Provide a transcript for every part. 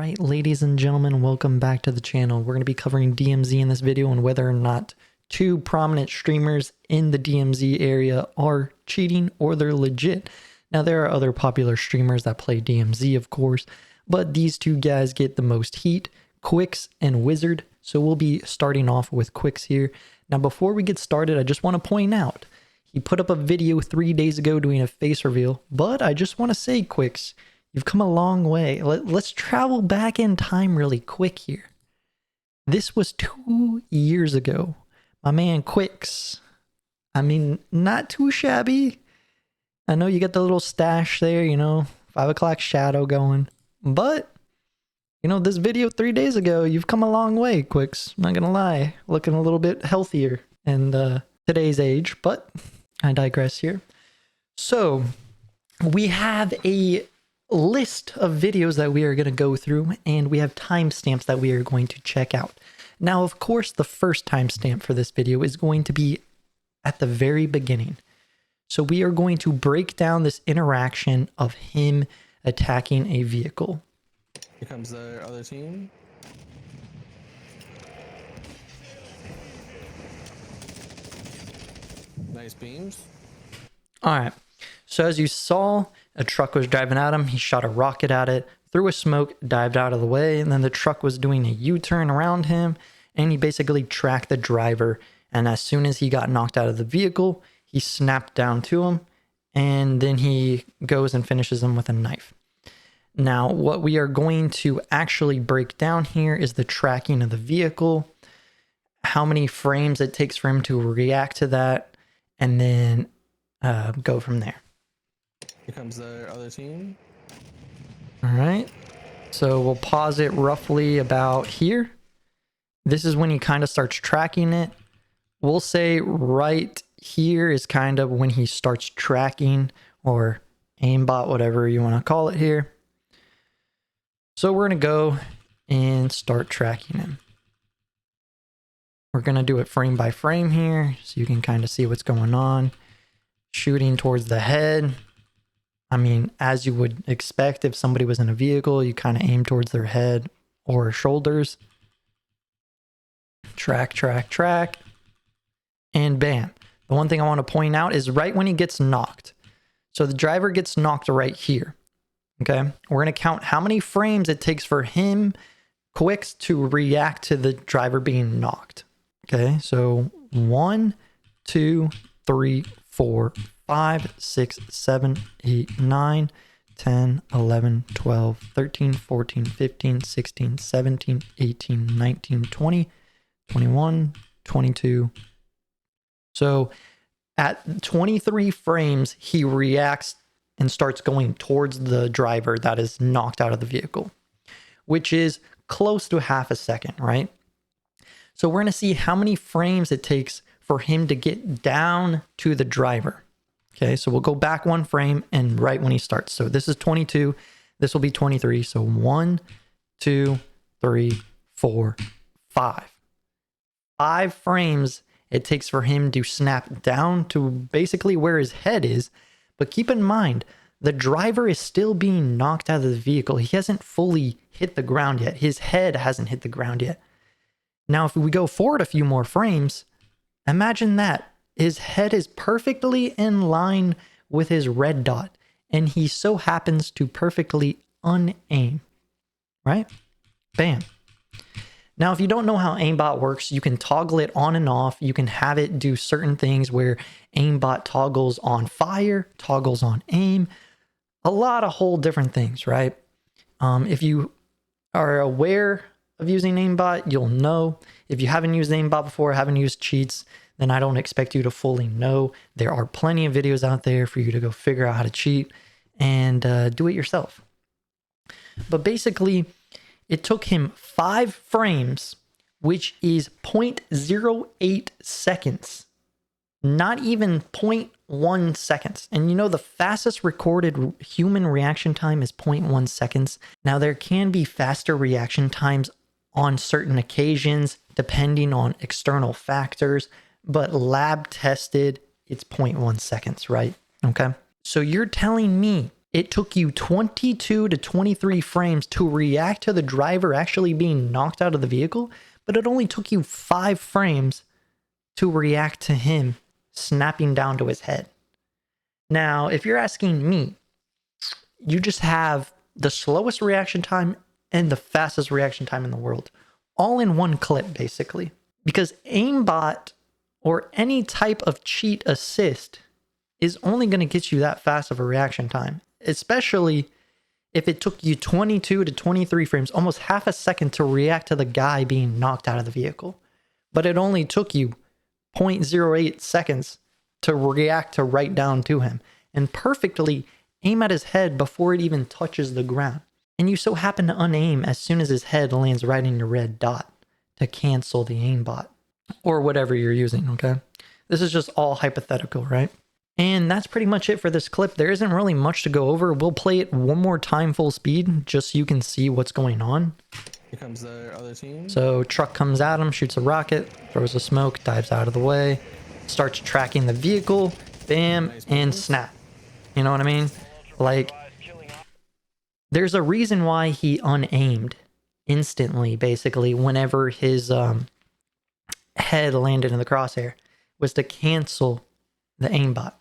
Alright, ladies and gentlemen, welcome back to the channel. We're going to be covering DMZ in this video and whether or not two prominent streamers in the DMZ area are cheating or they're legit. Now, there are other popular streamers that play DMZ, of course, but these two guys get the most heat, Quicks and Wizard. So we'll be starting off with Quicks here. Now, before we get started, I just want to point out, he put up a video 3 days ago doing a face reveal, but I just want to say, Quicks, you've come a long way. Let's travel back in time really quick here. This was 2 years ago. My man Quicks. I mean, not too shabby. I know you got the little stash there, 5 o'clock shadow going. But, this video 3 days ago, you've come a long way, Quicks. I'm not going to lie. Looking a little bit healthier in today's age, but I digress here. So, we have a list of videos that we are going to go through, and we have timestamps that we are going to check out. Now, of course, the first timestamp for this video is going to be at the very beginning. So we are going to break down this interaction of him attacking a vehicle. Here comes the other team. Nice beams. All right. So as you saw, a truck was driving at him. He shot a rocket at it, threw a smoke, dived out of the way, and then the truck was doing a U-turn around him, and he basically tracked the driver. And as soon as he got knocked out of the vehicle, he snapped down to him, and then he goes and finishes him with a knife. Now, what we are going to actually break down here is the tracking of the vehicle, how many frames it takes for him to react to that, and then go from there. Here comes the other team. All right. So we'll pause it roughly about here. This is when he kind of starts tracking it. We'll say right here is kind of when he starts tracking, or aimbot, whatever you want to call it here. So we're going to go and start tracking him. We're going to do it frame by frame here so you can kind of see what's going on. Shooting towards the head. I mean, as you would expect if somebody was in a vehicle, you kind of aim towards their head or shoulders. Track, track, track. And bam. The one thing I want to point out is right when he gets knocked. So the driver gets knocked right here. Okay. We're going to count how many frames it takes for him, Quicks, to react to the driver being knocked. Okay. So 1, 2, 3, 4, 5, 6, 7, 8, 9, 10, 11, 12, 13, 14, 15, 16, 17, 18, 19, 20, 21, 22. So at 23 frames, he reacts and starts going towards the driver that is knocked out of the vehicle, which is close to half a second, right? So we're going to see how many frames it takes for him to get down to the driver. Okay, so we'll go back 1 frame and right when he starts. So this is 22. This will be 23. So 1, 2, 3, 4, 5. 5 frames it takes for him to snap down to basically where his head is. But keep in mind, the driver is still being knocked out of the vehicle. He hasn't fully hit the ground yet. His head hasn't hit the ground yet. Now, if we go forward a few more frames, imagine that. His head is perfectly in line with his red dot, and he so happens to perfectly unaim, right? Bam. Now, if you don't know how aimbot works, you can toggle it on and off. You can have it do certain things where aimbot toggles on fire, toggles on aim, a lot of whole different things, right? If you are aware of using aimbot, you'll know. If you haven't used aimbot before, haven't used cheats, then I don't expect you to fully know. There are plenty of videos out there for you to go figure out how to cheat and do it yourself. But basically, it took him 5 frames, which is 0.08 seconds. Not even 0.1 seconds. And the fastest recorded human reaction time is 0.1 seconds. Now, there can be faster reaction times on certain occasions, depending on external factors, but lab tested, it's 0.1 seconds, right? Okay. So you're telling me it took you 22 to 23 frames to react to the driver actually being knocked out of the vehicle, but it only took you 5 frames to react to him snapping down to his head. Now, if you're asking me, you just have the slowest reaction time and the fastest reaction time in the world, all in one clip, basically. Because aimbot or any type of cheat assist is only going to get you that fast of a reaction time, especially if it took you 22 to 23 frames, almost half a second to react to the guy being knocked out of the vehicle. But it only took you 0.08 seconds to react to right down to him and perfectly aim at his head before it even touches the ground. And you so happen to unaim as soon as his head lands right in your red dot to cancel the aimbot or whatever you're using, okay? This is just all hypothetical, right? And that's pretty much it for this clip. There isn't really much to go over. We'll play it one more time full speed just so you can see what's going on. Here comes the other team. So truck comes at him, shoots a rocket, throws a smoke, dives out of the way, starts tracking the vehicle, bam, and snap. You know what I mean? Like, there's a reason why he unaimed instantly, basically, whenever his head landed in the crosshair, was to cancel the aimbot.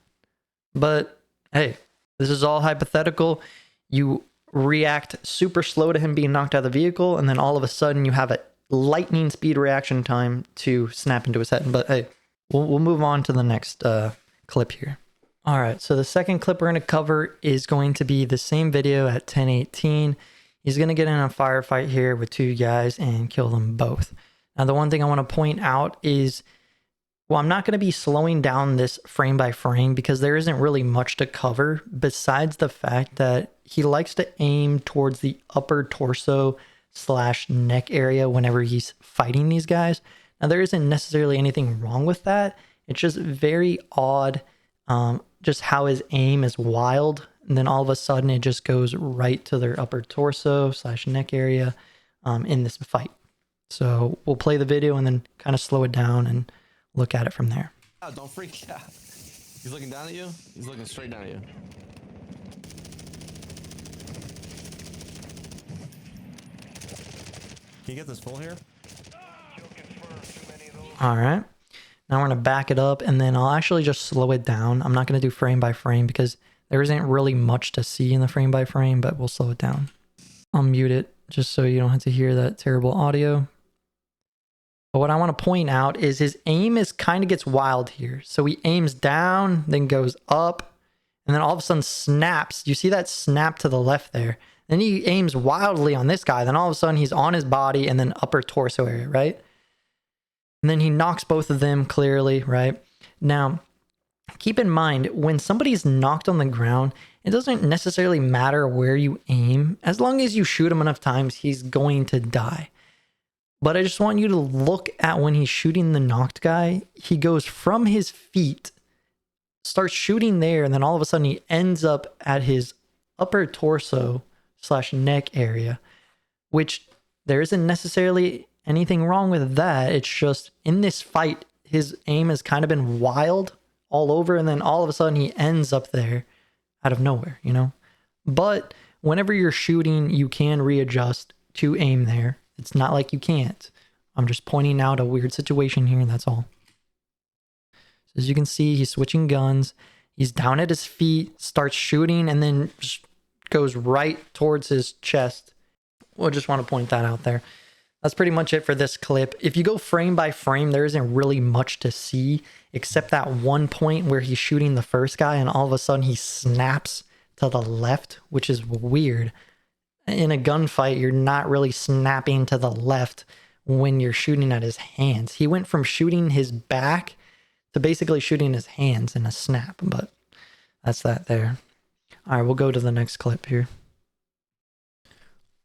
But hey, this is all hypothetical. You react super slow to him being knocked out of the vehicle, and then all of a sudden you have a lightning speed reaction time to snap into his head. But hey, we'll move on to the next clip here. All right, so the second clip we're going to cover is going to be the same video at 10:18. He's going to get in a firefight here with 2 guys and kill them both. Now, the one thing I want to point out is, well, I'm not going to be slowing down this frame by frame because there isn't really much to cover besides the fact that he likes to aim towards the upper torso / neck area whenever he's fighting these guys. Now, there isn't necessarily anything wrong with that. It's just very odd, just how his aim is wild. And then all of a sudden it just goes right to their upper torso / neck area in this fight. So we'll play the video and then kind of slow it down and look at it from there. Oh, don't freak out. He's looking down at you. He's looking straight down at you. Can you get this full here? All right. Now we're going to back it up and then I'll actually just slow it down. I'm not going to do frame by frame because there isn't really much to see in the frame by frame, but we'll slow it down. I'll mute it just so you don't have to hear that terrible audio. But what I want to point out is his aim is kind of gets wild here. So he aims down, then goes up, and then all of a sudden snaps. You see that snap to the left there? Then he aims wildly on this guy. Then all of a sudden he's on his body and then upper torso area, right? And then he knocks both of them clearly, right? Now, keep in mind, when somebody's knocked on the ground, it doesn't necessarily matter where you aim. As long as you shoot him enough times, he's going to die. But I just want you to look at when he's shooting the knocked guy. He goes from his feet, starts shooting there, and then all of a sudden he ends up at his upper torso / neck area, which there isn't necessarily anything wrong with that. It's just in this fight, his aim has kind of been wild all over, and then all of a sudden he ends up there out of nowhere, you know? But whenever you're shooting, you can readjust to aim there. It's not like you can't. I'm just pointing out a weird situation here, and that's all. So as you can see, he's switching guns. He's down at his feet, starts shooting, and then just goes right towards his chest. We'll just want to point that out there. That's pretty much it for this clip. If you go frame by frame, there isn't really much to see except that one point where he's shooting the first guy and all of a sudden he snaps to the left, which is weird. In a gunfight, you're not really snapping to the left when you're shooting at his hands. He went from shooting his back to basically shooting his hands in a snap, but that's that there. All right, we'll go to the next clip here.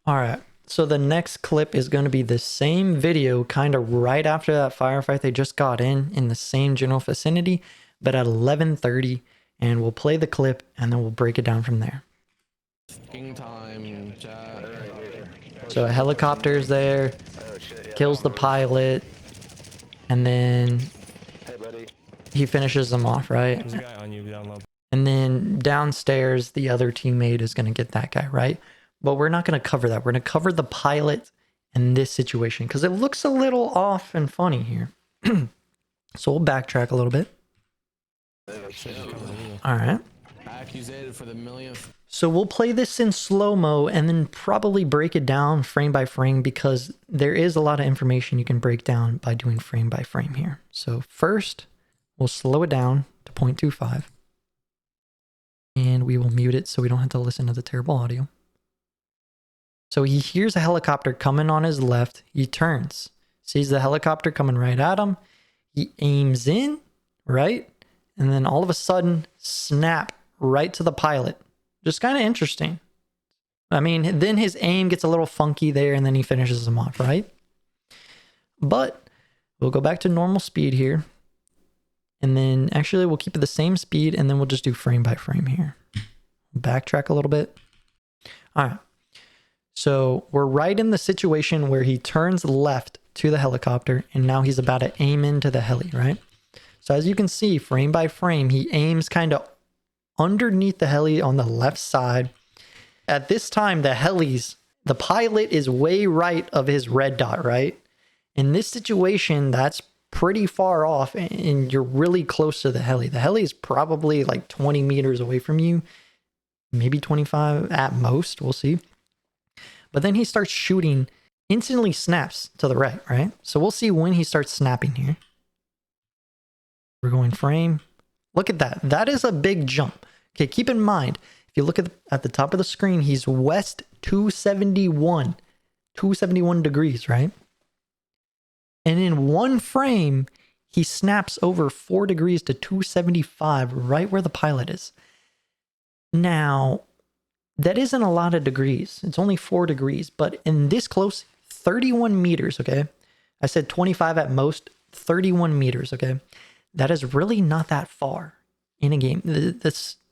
All right. So the next clip is going to be the same video kind of right after that firefight they just got in the same general vicinity, but at 11:30, and we'll play the clip and then we'll break it down from there. Time, chat. So a helicopter's there, kills the pilot, and then he finishes them off, right? There's a guy on you down low. And then downstairs, the other teammate is going to get that guy, right? But we're not going to cover that. We're going to cover the pilot in this situation because it looks a little off and funny here. So we'll backtrack a little bit. All right. Accusated for the millionth. So we'll play this in slow-mo and then probably break it down frame by frame because there is a lot of information you can break down by doing frame by frame here. So first, we'll slow it down to 0.25. And we will mute it so we don't have to listen to the terrible audio. So he hears a helicopter coming on his left. He turns, sees the helicopter coming right at him. He aims in, right? And then all of a sudden, snap right to the pilot. Just kind of interesting. I mean, then his aim gets a little funky there and then he finishes him off, right? But we'll go back to normal speed here. And then actually we'll keep it the same speed and then we'll just do frame by frame here. Backtrack a little bit. All right. So we're right in the situation where he turns left to the helicopter and now he's about to aim into the heli, right? So as you can see, frame by frame, he aims kind of underneath the heli on the left side. At this time, the pilot is way right of his red dot, right? In this situation, that's pretty far off and you're really close to the heli. The heli is probably like 20 meters away from you, maybe 25 at most, we'll see. But then he starts shooting, instantly snaps to the right? So we'll see when he starts snapping here. We're going frame. Look at that. That is a big jump. Okay, keep in mind, if you look at the top of the screen, he's west 271 degrees, right? And in one frame, he snaps over 4 degrees to 275, right where the pilot is. Now, that isn't a lot of degrees. It's only 4 degrees, but in this close, 31 meters, okay? I said 25 at most, 31 meters, okay? That is really not that far in a game.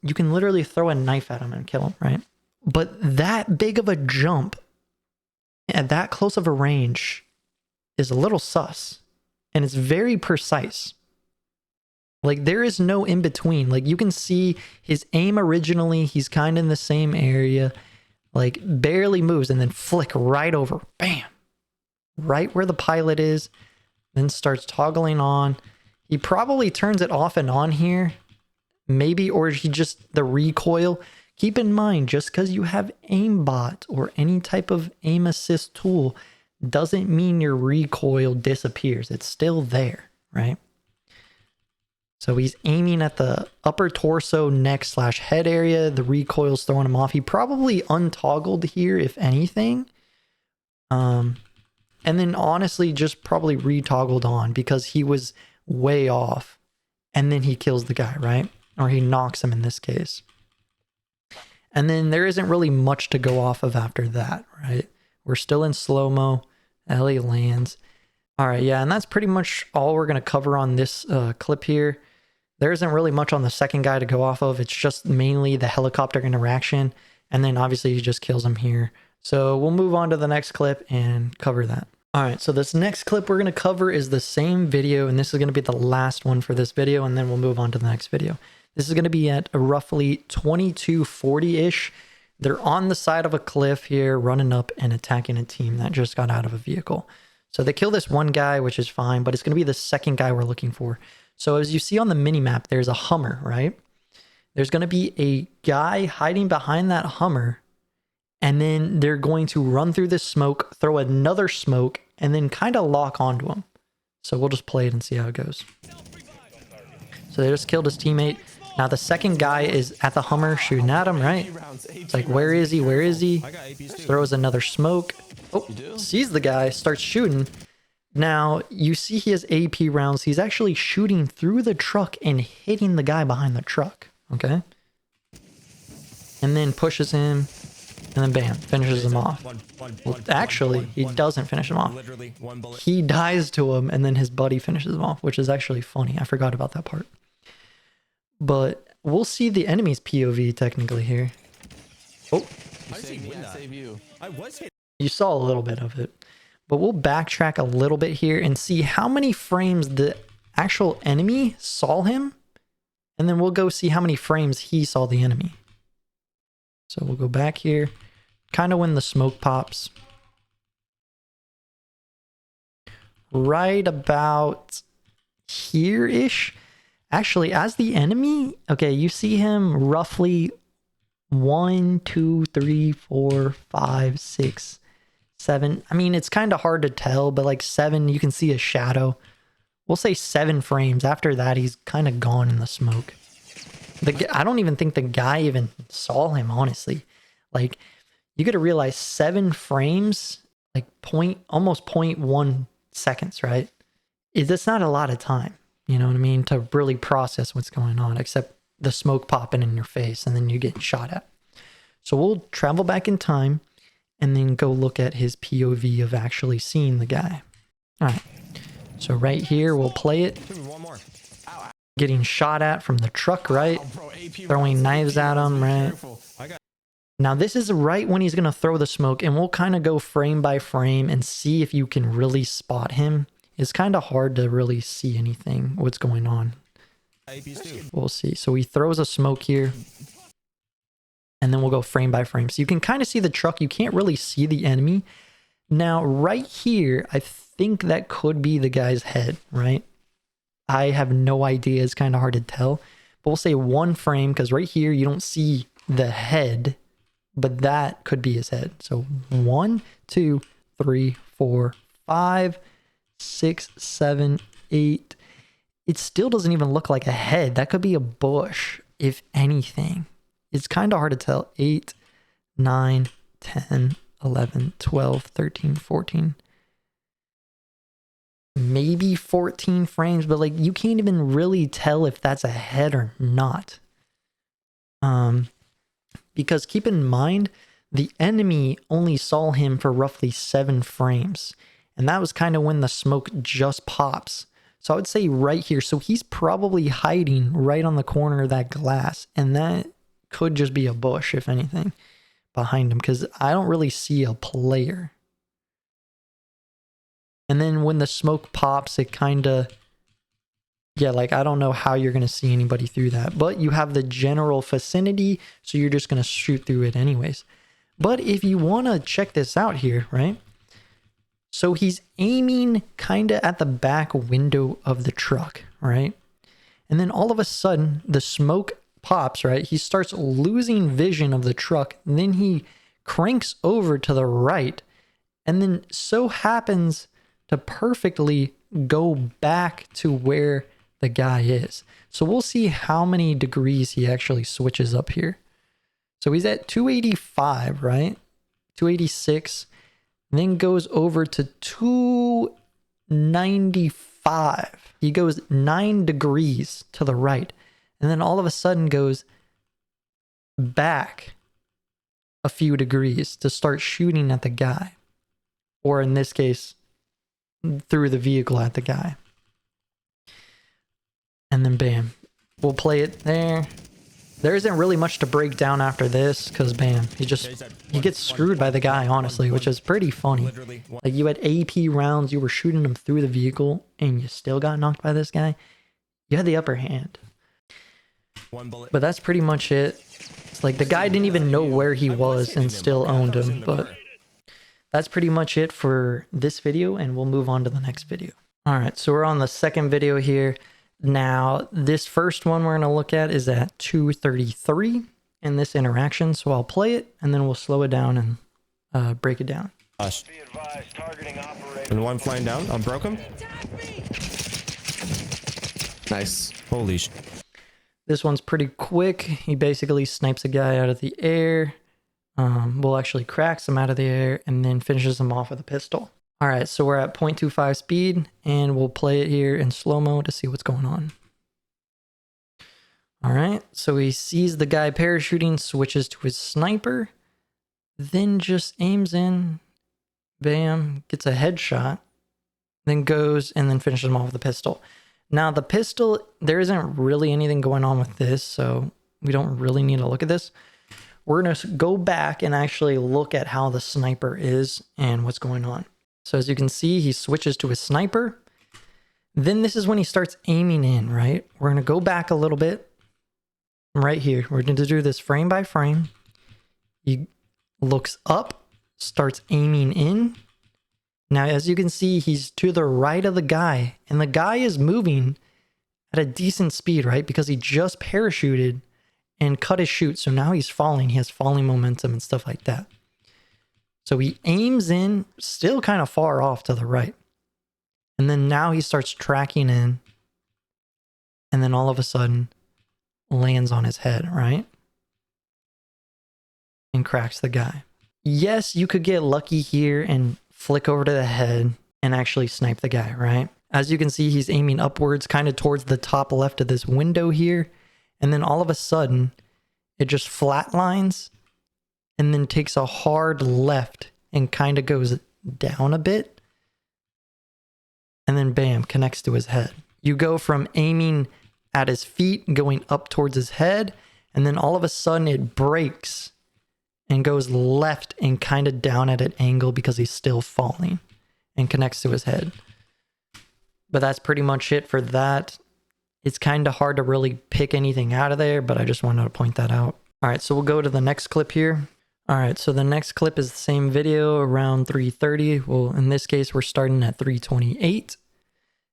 You can literally throw a knife at him and kill him, right? But that big of a jump at that close of a range is a little sus. And it's very precise. Like, there is no in between. Like, you can see his aim originally, he's kind of in the same area, like, barely moves and then flick right over. Bam! Right where the pilot is, then starts toggling on. He probably turns it off and on here, maybe, or he just, the recoil. Keep in mind, just because you have aimbot or any type of aim assist tool doesn't mean your recoil disappears. It's still there, right? So he's aiming at the upper torso, neck / head area. The recoil's throwing him off. He probably untoggled here, if anything. And then honestly, just probably retoggled on because he was way off. And then he kills the guy, right? Or he knocks him in this case. And then there isn't really much to go off of after that, right? We're still in slow-mo. Ellie lands. All right, yeah, and that's pretty much all we're going to cover on this clip here. There isn't really much on the second guy to go off of. It's just mainly the helicopter interaction. And then obviously he just kills him here. So we'll move on to the next clip and cover that. All right, so this next clip we're going to cover is the same video, and this is going to be the last one for this video, and then we'll move on to the next video. This is going to be at roughly 2240-ish. They're on the side of a cliff here, running up and attacking a team that just got out of a vehicle. So they kill this one guy, which is fine, but it's going to be the second guy we're looking for. So as you see on the minimap, there's a Hummer, right? There's going to be a guy hiding behind that Hummer, and then they're going to run through this smoke, throw another smoke, and then kind of lock onto him. So we'll just play it and see how it goes. So they just killed his teammate. Now the second guy is at the Hummer shooting at him, right? It's like, where is he? Where is he? Throws another smoke. Oh, sees the guy, starts shooting. Now you see he has AP rounds. He's actually shooting through the truck and hitting the guy behind the truck. Okay. And then pushes him. And then bam, finishes him off. Well, actually, he doesn't finish him off. He dies to him, and then his buddy finishes him off, which is actually funny. I forgot about that part. But we'll see the enemy's POV technically here. Oh, you saw a little bit of it. But we'll backtrack a little bit here and see how many frames the actual enemy saw him And then we'll go see how many frames he saw the enemy. So we'll go back here, kind of when the smoke pops. Right about here-ish. Actually, as the enemy, okay, you see him roughly 1, 2, 3, 4, 5, 6, 7. I mean, it's kind of hard to tell, but like 7, you can see a shadow. We'll say 7 frames. After that, he's kind of gone in the smoke. I don't even think the guy even saw him, honestly. Like, you got to realize 7 frames, like almost 0.1 seconds, right? That's not a lot of time, you know what I mean, to really process what's going on, except the smoke popping in your face and then you get shot at. So we'll travel back in time and then go look at his POV of actually seeing the guy. All right. So right here, we'll play it. One more. Ow. Getting shot at from the truck, right? Oh, bro, AP Throwing knives at him, right? Now this is right when he's going to throw the smoke, and we'll kind of go frame by frame and see if you can really spot him. It's kind of hard to really see anything, what's going on. We'll see. So he throws a smoke here, and then we'll go frame by frame. So you can kind of see the truck. You can't really see the enemy. Now, right here, I think that could be the guy's head, right? I have no idea. It's kind of hard to tell. But we'll say 1 frame, because right here, you don't see the head, but that could be his head. So 1, 2, 3, 4, 5, 6, 7, 8. It still doesn't even look like a head. That could be a bush, if anything. It's kind of hard to tell. 8, 9, 10, 11, 12, 13, 14. Maybe 14 frames, but like you can't even really tell if that's a head or not. Because keep in mind, the enemy only saw him for roughly 7 frames. And that was kind of when the smoke just pops. So I would say right here. So he's probably hiding right on the corner of that glass. And that could just be a bush, if anything, behind him. Because I don't really see a player. And then when the smoke pops, it kind of... Yeah, like I don't know how you're going to see anybody through that. But you have the general vicinity, so you're just going to shoot through it anyways. But if you want to check this out here, right? So he's aiming kind of at the back window of the truck, right? And then all of a sudden, the smoke pops, right? He starts losing vision of the truck. And then he cranks over to the right. And then so happens to perfectly go back to where the guy is. So we'll see how many degrees he actually switches up here. So he's at 285, right? 286. Then goes over to 295. He goes 9 degrees to the right. And then all of a sudden goes back a few degrees to start shooting at the guy. Or in this case, through the vehicle at the guy. And then bam. We'll play it there. There isn't really much to break down after this, because bam, he gets screwed by the guy, honestly, which is pretty funny. Like, you had AP rounds, you were shooting him through the vehicle, and you still got knocked by this guy. You had the upper hand. But that's pretty much it. It's like the guy didn't even know where he was and still owned him. But that's pretty much it for this video, and we'll move on to the next video. All right, so we're on the second video here. Now, this first one we're going to look at is at 233 in this interaction. So I'll play it, and then we'll slow it down and break it down. And 1 flying down. I broke him. Nice. Holy sh... This one's pretty quick. He basically snipes a guy out of the air. We'll actually cracks him out of the air and then finishes him off with a pistol. All right, so we're at 0.25 speed, and we'll play it here in slow-mo to see what's going on. All right, so he sees the guy parachuting, switches to his sniper, then just aims in, bam, gets a headshot, then goes and then finishes him off with a pistol. Now, the pistol, there isn't really anything going on with this, so we don't really need to look at this. We're going to go back and actually look at how the sniper is and what's going on. So as you can see, he switches to his sniper. Then this is when he starts aiming in, right? We're going to go back a little bit. right here. We're going to do this frame by frame. He looks up, starts aiming in. Now, as you can see, he's to the right of the guy, and the guy is moving at a decent speed, right? Because he just parachuted and cut his chute. So now he's falling. He has falling momentum and stuff like that. So he aims in, still kind of far off to the right. And then now he starts tracking in. And then all of a sudden lands on his head, right? And cracks the guy. Yes, you could get lucky here and flick over to the head and actually snipe the guy, right? As you can see, he's aiming upwards, kind of towards the top left of this window here. And then all of a sudden, it just flatlines and then takes a hard left and kind of goes down a bit. And then bam, connects to his head. You go from aiming at his feet, going up towards his head, and then all of a sudden it breaks and goes left and kind of down at an angle because he's still falling and connects to his head. But that's pretty much it for that. It's kind of hard to really pick anything out of there, but I just wanted to point that out. All right, so we'll go to the next clip here. All right, so the next clip is the same video around 3:30. Well, in this case, we're starting at 3:28.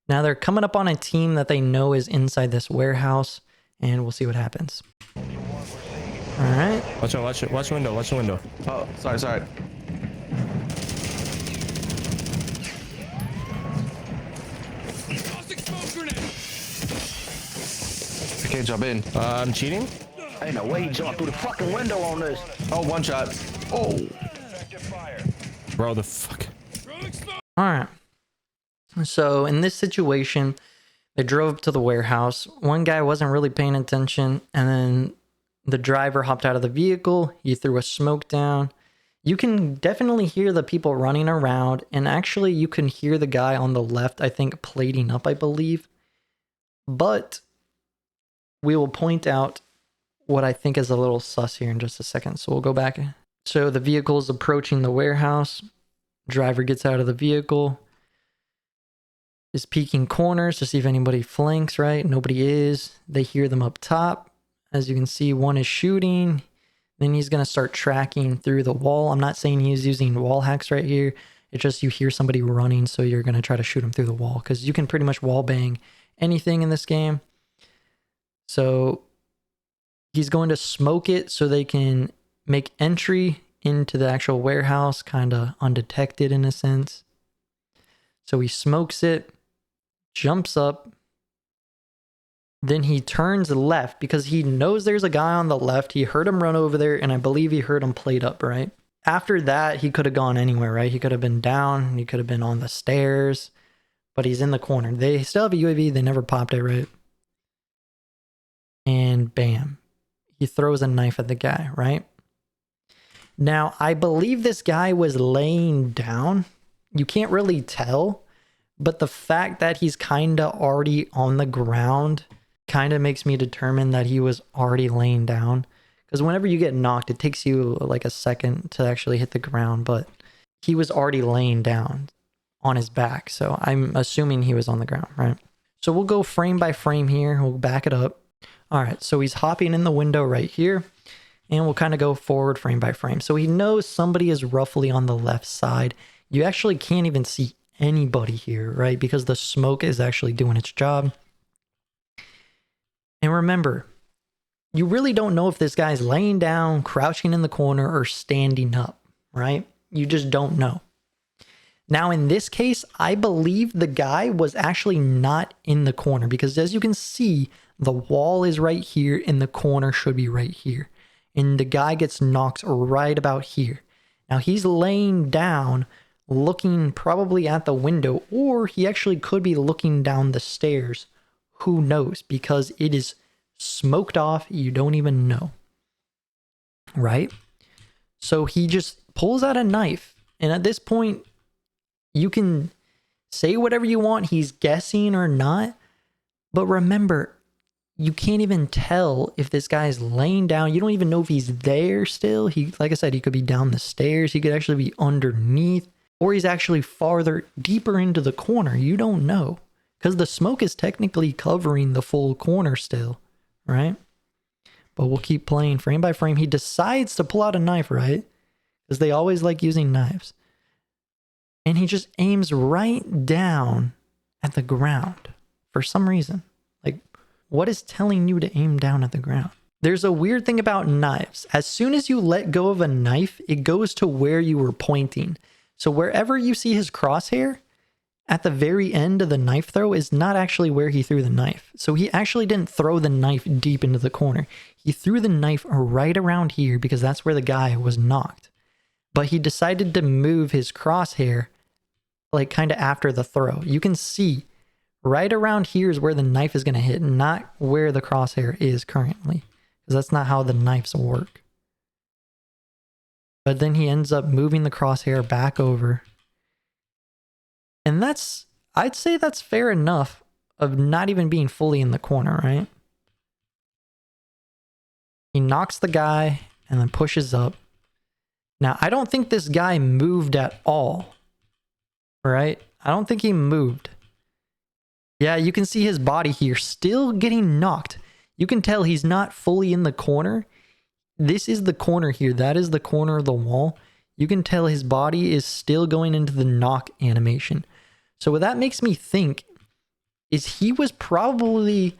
Now they're coming up on a team that they know is inside this warehouse, and we'll see what happens. All right. Watch the window, watch the window. Oh, sorry. I can't jump in. I'm cheating? Ain't no way he jumped through the fucking window on this. Oh, one shot. Oh. Bro, the fuck. All right. So in this situation, they drove up to the warehouse. One guy wasn't really paying attention, and then the driver hopped out of the vehicle. He threw a smoke down. You can definitely hear the people running around, and actually you can hear the guy on the left, I think, plating up, I believe. But we will point out what I think is a little sus here in just a second. So we'll go back. So the vehicle is approaching the warehouse. Driver gets out of the vehicle. Is peeking corners to see if anybody flanks, right? Nobody is. They hear them up top. As you can see, one is shooting. Then he's going to start tracking through the wall. I'm not saying he's using wall hacks right here. It's just you hear somebody running, so you're going to try to shoot him through the wall, because you can pretty much wall bang anything in this game. So he's going to smoke it so they can make entry into the actual warehouse, kind of undetected in a sense. So he smokes it, jumps up, then he turns left because he knows there's a guy on the left. He heard him run over there, and I believe he heard him plate up, right? After that, he could have gone anywhere, right? He could have been down, he could have been on the stairs, but he's in the corner. They still have a UAV, they never popped it, right? And bam, he throws a knife at the guy, right? Now, I believe this guy was laying down. You can't really tell, but the fact that he's kind of already on the ground kind of makes me determine that he was already laying down. Because whenever you get knocked, it takes you like a second to actually hit the ground, but he was already laying down on his back. So I'm assuming he was on the ground, right? So we'll go frame by frame here. We'll back it up. All right, so he's hopping in the window right here, and we'll kind of go forward frame by frame. So he knows somebody is roughly on the left side. You actually can't even see anybody here, right? Because the smoke is actually doing its job. And remember, you really don't know if this guy's laying down, crouching in the corner, or standing up, right? You just don't know. Now, in this case, I believe the guy was actually not in the corner, because as you can see, the wall is right here and the corner should be right here. And the guy gets knocked right about here. Now, he's laying down, looking probably at the window, or he actually could be looking down the stairs. Who knows? Because it is smoked off. You don't even know. Right? So he just pulls out a knife. And at this point, you can say whatever you want. He's guessing or not. But remember, you can't even tell if this guy's laying down. You don't even know if he's there still. He, like I said, he could be down the stairs. He could actually be underneath. Or he's actually farther, deeper into the corner. You don't know. Because the smoke is technically covering the full corner still, right? but we'll keep playing frame by frame. He decides to pull out a knife, right? Because they always like using knives. And he just aims right down at the ground for some reason. Like, what is telling you to aim down at the ground? There's a weird thing about knives. As soon as you let go of a knife, it goes to where you were pointing. So wherever you see his crosshair, at the very end of the knife throw is not actually where he threw the knife. So he actually didn't throw the knife deep into the corner. He threw the knife right around here because that's where the guy was knocked. But he decided to move his crosshair like kind of after the throw. You can see right around here is where the knife is going to hit, not where the crosshair is currently. Because that's not how the knives work. But then he ends up moving the crosshair back over. And that's, I'd say that's fair enough of not even being fully in the corner, right? He knocks the guy and then pushes up. Now, I don't think this guy moved at all, right? I don't think he moved. Yeah, you can see his body here still getting knocked. You can tell he's not fully in the corner. This is the corner here. That is the corner of the wall. You can tell his body is still going into the knock animation. So what that makes me think is he was probably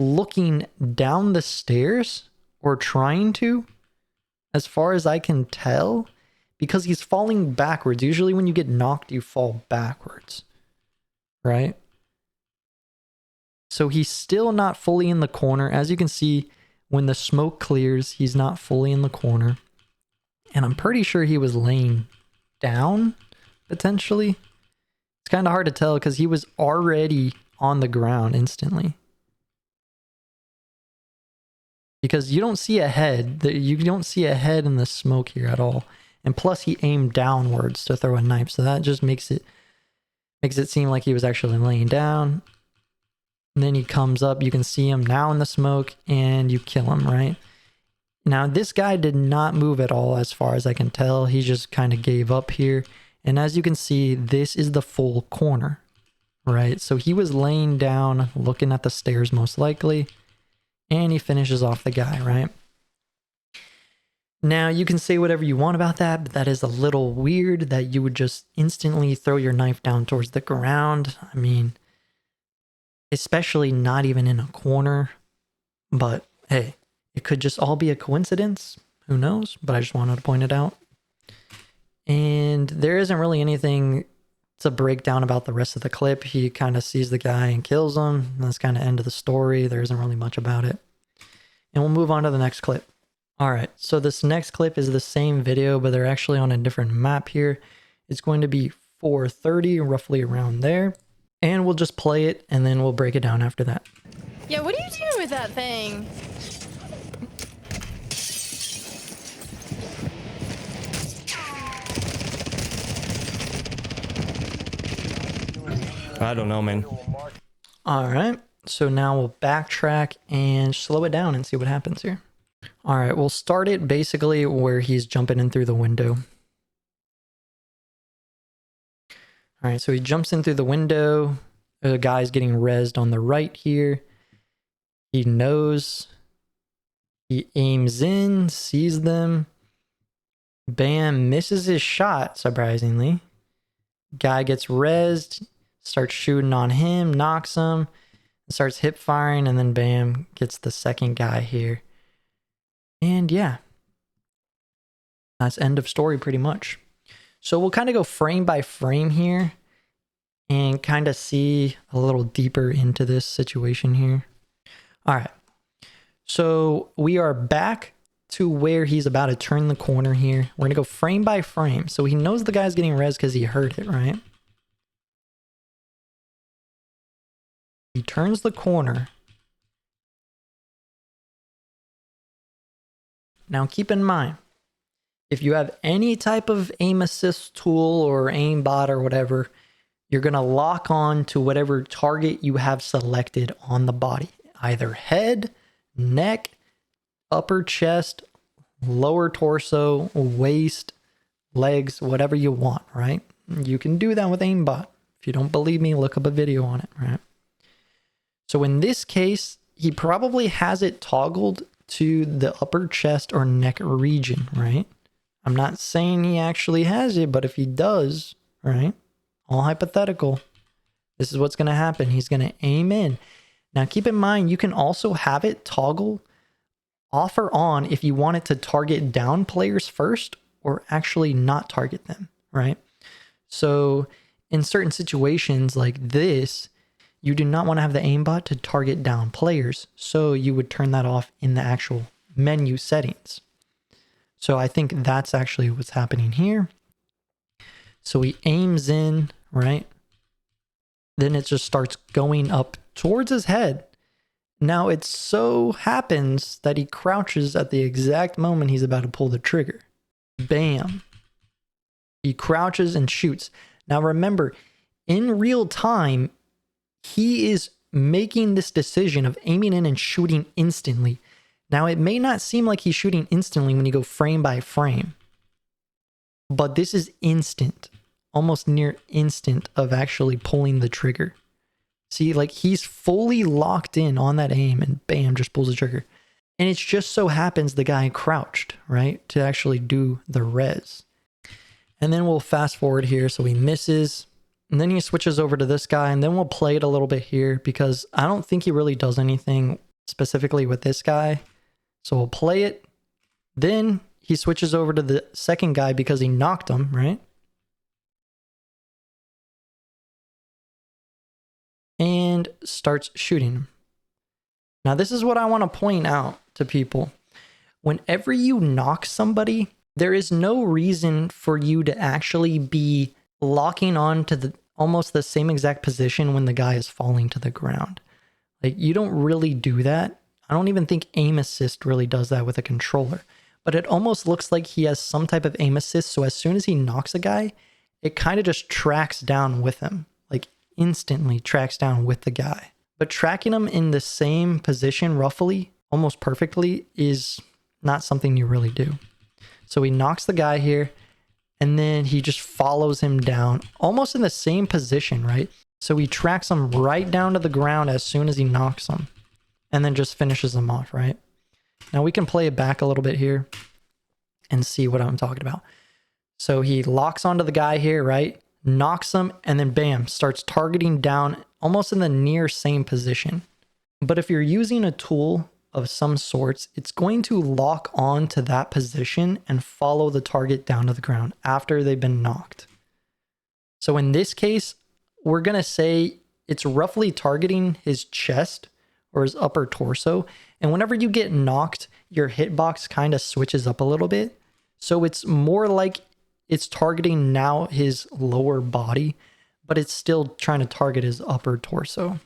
looking down the stairs or trying to, as far as I can tell, because he's falling backwards. Usually when you get knocked, you fall backwards, right? So he's still not fully in the corner. As you can see, when the smoke clears, he's not fully in the corner. And I'm pretty sure he was laying down, potentially. It's kind of hard to tell because he was already on the ground instantly. Because you don't see a head. You don't see a head in the smoke here at all. And plus he aimed downwards to throw a knife. So that just makes it seem like he was actually laying down. And then he comes up, you can see him now in the smoke, and you kill him, right? Now, this guy did not move at all as far as I can tell. He just kind of gave up here. And as you can see, this is the full corner, right? So he was laying down, looking at the stairs most likely, and he finishes off the guy, right? Now, you can say whatever you want about that, but that is a little weird that you would just instantly throw your knife down towards the ground. I mean, especially not even in a corner, but hey, it could just all be a coincidence. Who knows? But I just wanted to point it out. And there isn't really anything to break down about the rest of the clip. He kind of sees the guy and kills him. That's kind of end of the story. There isn't really much about it. And we'll move on to the next clip. All right, so this next clip is the same video, but they're actually on a different map here. It's going to be 4:30, roughly around there. And we'll just play it, and then we'll break it down after that. Yeah, what are you doing with that thing? I don't know, man. All right, so now we'll backtrack and slow it down and see what happens here. All right, we'll start it basically where he's jumping in through the window. All right, so he jumps in through the window. The guy's getting rezzed on the right here. He knows. He aims in, sees them. Bam, misses his shot, surprisingly. Guy gets rezzed, starts shooting on him, knocks him, starts hip firing, and then bam, gets the second guy here. And yeah, that's end of story pretty much. So we'll kind of go frame by frame here and kind of see a little deeper into this situation here. All right. So we are back to where he's about to turn the corner here. We're going to go frame by frame. So he knows the guy's getting res because he heard it, right? He turns the corner. Now keep in mind, if you have any type of aim assist tool or aimbot or whatever, you're going to lock on to whatever target you have selected on the body. Either head, neck, upper chest, lower torso, waist, legs, whatever you want, right? You can do that with aimbot. If you don't believe me, look up a video on it, right? So in this case, he probably has it toggled to the upper chest or neck region, right? I'm not saying he actually has it, but if he does, right? All hypothetical. This is what's going to happen. He's going to aim in. Now, keep in mind, you can also have it toggle off or on if you want it to target down players first or actually not target them, right? So in certain situations like this, you do not want to have the aimbot to target down players. So you would turn that off in the actual menu settings. So I think that's actually what's happening here. So he aims in, right? Then it just starts going up towards his head. Now it so happens that he crouches at the exact moment he's about to pull the trigger. Bam. He crouches and shoots. Now remember, in real time, he is making this decision of aiming in and shooting instantly. Now, it may not seem like he's shooting instantly when you go frame by frame, but this is instant, almost near instant of actually pulling the trigger. See, like he's fully locked in on that aim and bam, just pulls the trigger. And it just so happens the guy crouched, right, to actually do the res. And then we'll fast forward here. So he misses. And then he switches over to this guy. And then we'll play it a little bit here because I don't think he really does anything specifically with this guy. So we'll play it. Then he switches over to the second guy because he knocked him, right? And starts shooting him. Now, this is what I want to point out to people. Whenever you knock somebody, there is no reason for you to actually be locking on to the almost the same exact position when the guy is falling to the ground. Like, you don't really do that. I don't even think aim assist really does that with a controller. But it almost looks like he has some type of aim assist. So as soon as he knocks a guy, it kind of just tracks down with him. Like instantly tracks down with the guy. But tracking him in the same position roughly, almost perfectly, is not something you really do. So he knocks the guy here. And then he just follows him down almost in the same position, right? So he tracks him right down to the ground as soon as he knocks him. And then just finishes him off, right? Now we can play it back a little bit here and see what I'm talking about. So he locks onto the guy here, right? Knocks him and then bam, starts targeting down almost in the near same position. But if you're using a tool of some sorts, it's going to lock on to that position and follow the target down to the ground after they've been knocked. So in this case, we're going to say it's roughly targeting his chest or his upper torso. And whenever you get knocked, your hitbox kind of switches up a little bit. So it's more like it's targeting now his lower body, but it's still trying to target his upper torso.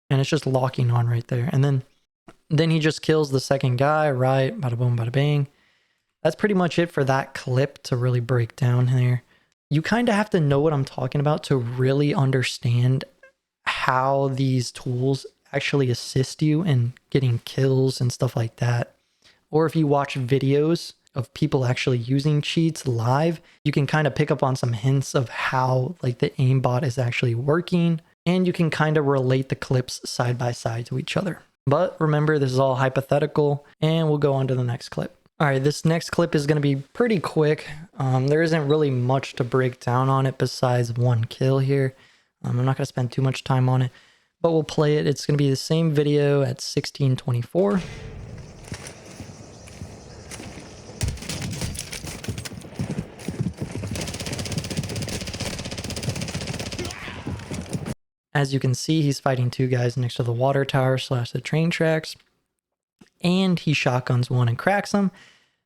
And it's just locking on right there. And then he just kills the second guy, right? Bada boom, bada bang. That's pretty much it for that clip to really break down here. You kind of have to know what I'm talking about to really understand how these tools actually assist you in getting kills and stuff like that. Or if you watch videos of people actually using cheats live, you can kind of pick up on some hints of how like the aimbot is actually working, and you can kind of relate the clips side by side to each other. But remember, this is all hypothetical, and we'll go on to the next clip. All right, this next clip is going to be pretty quick. There isn't really much to break down on it besides one kill here. I'm not going to spend too much time on it, but we'll play it. It's going to be the same video at 1624. As you can see, he's fighting two guys next to the water tower / the train tracks. And he shotguns one and cracks him.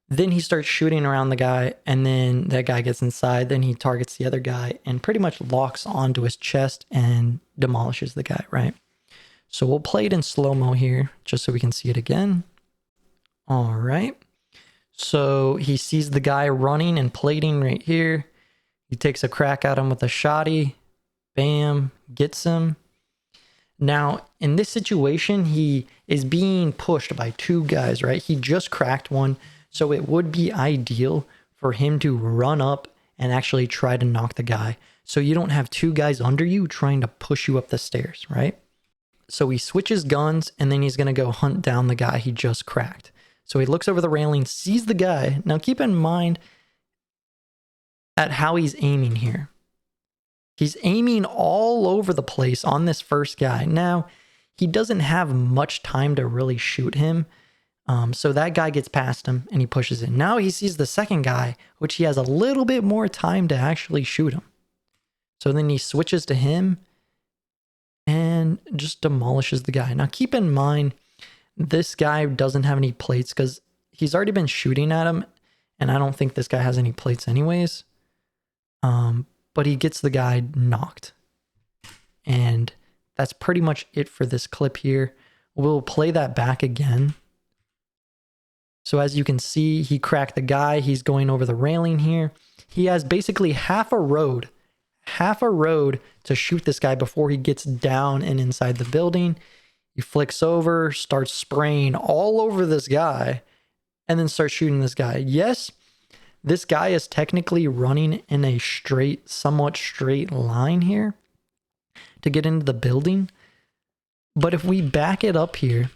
Then he starts shooting around the guy, and then that guy gets inside. Then he targets the other guy and pretty much locks onto his chest and demolishes the guy, right? So we'll play it in slow-mo here just so we can see it again. All right. So he sees the guy running and plating right here. He takes a crack at him with a shotty. Bam, gets him. Now, in this situation, he is being pushed by two guys, right? He just cracked one, so it would be ideal for him to run up and actually try to knock the guy, so you don't have two guys under you trying to push you up the stairs, right? So he switches guns, and then he's going to go hunt down the guy he just cracked. So he looks over the railing, sees the guy. Now keep in mind at how he's aiming here. He's aiming all over the place on this first guy. Now, he doesn't have much time to really shoot him. So that guy gets past him and he pushes in. Now he sees the second guy, which he has a little bit more time to actually shoot him. So then he switches to him and just demolishes the guy. Now keep in mind, this guy doesn't have any plates because he's already been shooting at him. And I don't think this guy has any plates anyways. But he gets the guy knocked. And that's pretty much it for this clip here. We'll play that back again. So as you can see, he cracked the guy. He's going over the railing here. He has basically half a road to shoot this guy before he gets down and inside the building. He flicks over, starts spraying all over this guy, and then starts shooting this guy. Yes, this guy is technically running in a somewhat straight line here to get into the building. But if we back it up here,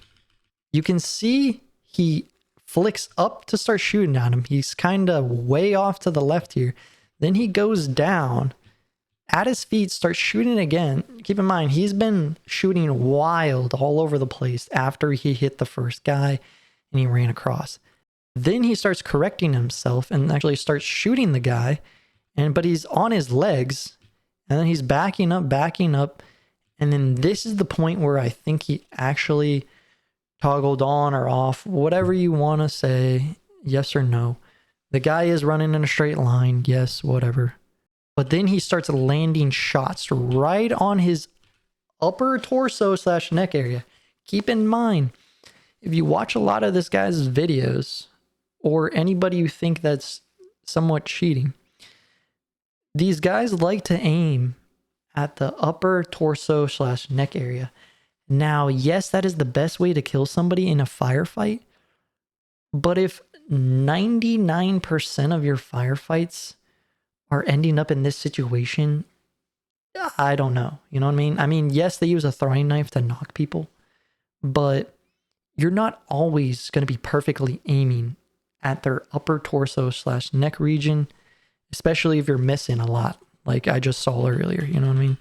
you can see he flicks up to start shooting at him. He's kind of way off to the left here. Then he goes down at his feet, starts shooting again. Keep in mind, he's been shooting wild all over the place after he hit the first guy and he ran across. Then he starts correcting himself and actually starts shooting the guy. But he's on his legs, and then he's backing up. And then this is the point where I think he actually toggled on or off, whatever you want to say, yes or no. The guy is running in a straight line, yes, whatever. But then he starts landing shots right on his upper torso / neck area. Keep in mind, if you watch a lot of this guy's videos, or anybody you think that's somewhat cheating, these guys like to aim at the upper torso / neck area. Now, yes, that is the best way to kill somebody in a firefight. But if 99% of your firefights are ending up in this situation, I don't know. You know what I mean? I mean, yes, they use a throwing knife to knock people, but you're not always going to be perfectly aiming at their upper torso / neck region, especially if you're missing a lot, like I just saw earlier. You know what I mean?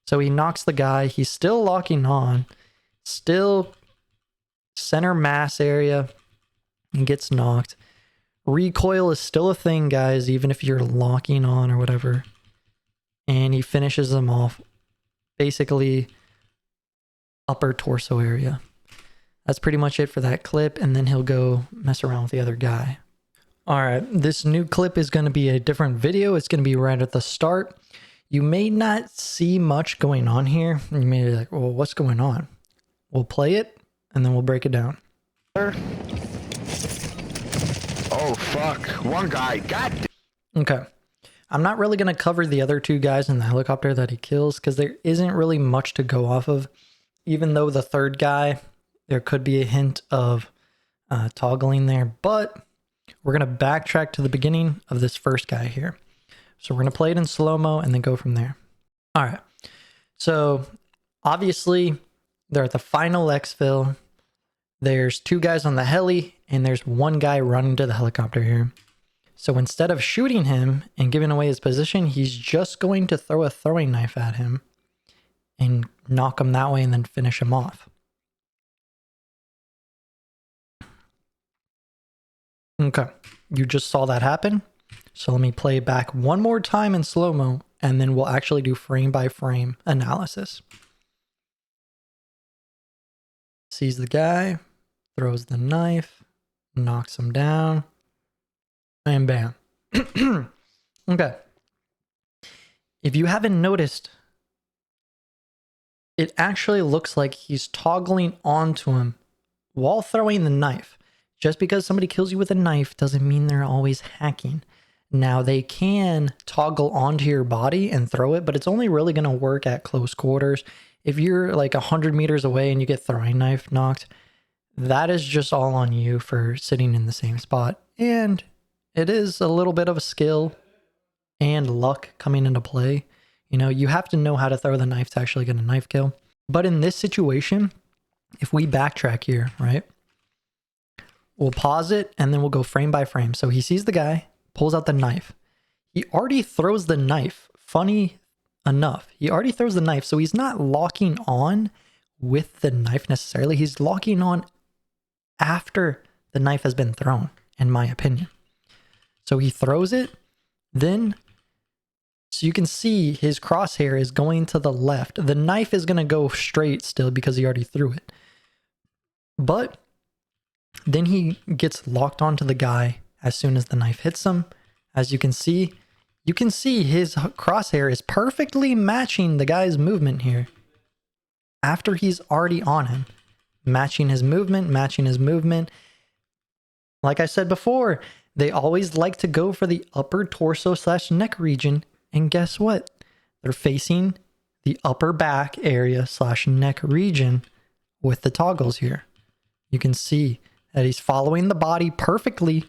So he knocks the guy. He's still locking on, still center mass area, and gets knocked. Recoil is still a thing, guys, even if you're locking on or whatever. And he finishes them off, basically upper torso area. That's pretty much it for that clip, and then he'll go mess around with the other guy. All right, this new clip is going to be a different video. It's going to be right at the start. You may not see much going on here. You may be like, well, what's going on? We'll play it, and then we'll break it down. Oh, fuck. One guy. God. Okay. I'm not really going to cover the other two guys in the helicopter that he kills because there isn't really much to go off of. Even though the third guy, there could be a hint of toggling there. But we're going to backtrack to the beginning of this first guy here. So we're going to play it in slow-mo and then go from there. All right. So obviously they're at the final exfil. There's two guys on the heli and there's one guy running to the helicopter here. So instead of shooting him and giving away his position, he's just going to throw a throwing knife at him and knock him that way and then finish him off. Okay. You just saw that happen. So let me play it back one more time in slow-mo, and then we'll actually do frame-by-frame analysis. Sees the guy, throws the knife, knocks him down, and bam. Okay. If you haven't noticed, it actually looks like he's toggling onto him while throwing the knife. Just because somebody kills you with a knife doesn't mean they're always hacking. Now, they can toggle onto your body and throw it, but it's only really going to work at close quarters. If you're like 100 meters away and you get throwing knife knocked, that is just all on you for sitting in the same spot. And it is a little bit of a skill and luck coming into play. You know, you have to know how to throw the knife to actually get a knife kill. But in this situation, if we backtrack here, right? We'll pause it and then we'll go frame by frame. So he sees the guy, pulls out the knife. He already throws the knife. Funny enough, he already throws the knife. So he's not locking on with the knife necessarily. He's locking on after the knife has been thrown, in my opinion. So he throws it, then, so you can see his crosshair is going to the left. The knife is going to go straight still because he already threw it. But then he gets locked onto the guy as soon as the knife hits him. As you can see his crosshair is perfectly matching the guy's movement here. After he's already on him. Matching his movement. Like I said before, they always like to go for the upper torso / neck region. And guess what? They're facing the upper back area / neck region with the toggles here. You can see that he's following the body perfectly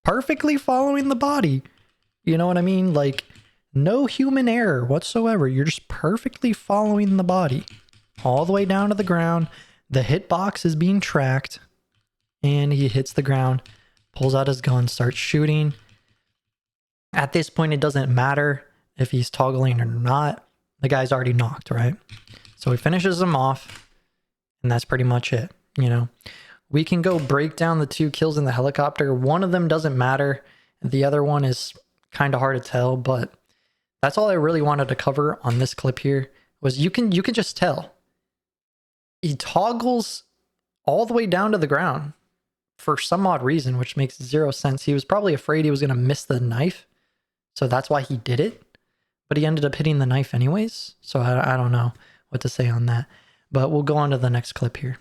following the body. You know what I mean? Like, no human error whatsoever. You're just perfectly following the body all the way down to the ground. The hitbox is being tracked and he hits the ground, pulls out his gun, starts shooting. At this point, it doesn't matter if he's toggling or not. The guy's already knocked, right? So he finishes him off and that's pretty much it. You know, we can go break down the 2 kills in the helicopter. One of them doesn't matter. The other one is kind of hard to tell, but that's all I really wanted to cover on this clip here was you can just tell. He toggles all the way down to the ground for some odd reason, which makes 0 sense. He was probably afraid he was going to miss the knife. So that's why he did it. But he ended up hitting the knife anyways. So I don't know what to say on that. But we'll go on to the next clip here.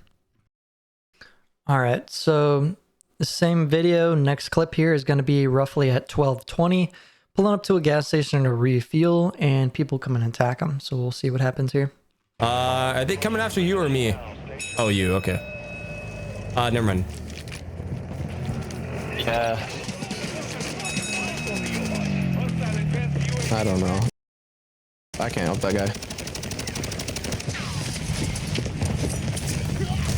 All right, so the same video, next clip here is going to be roughly at 12:20, pulling up to a gas station to refuel, and people come and attack him. So we'll see what happens here. Are they coming after you or me? Oh, you, okay. Never mind. Yeah. I don't know. I can't help that guy.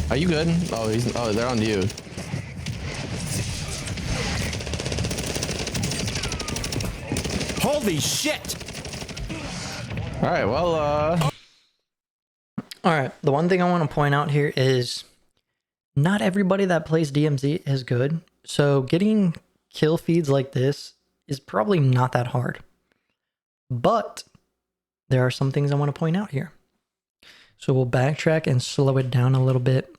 Are you good? Oh, they're on you. Holy shit! All right, well, All right, the one thing I want to point out here is not everybody that plays DMZ is good. So getting kill feeds like this is probably not that hard. But there are some things I want to point out here. So we'll backtrack and slow it down a little bit.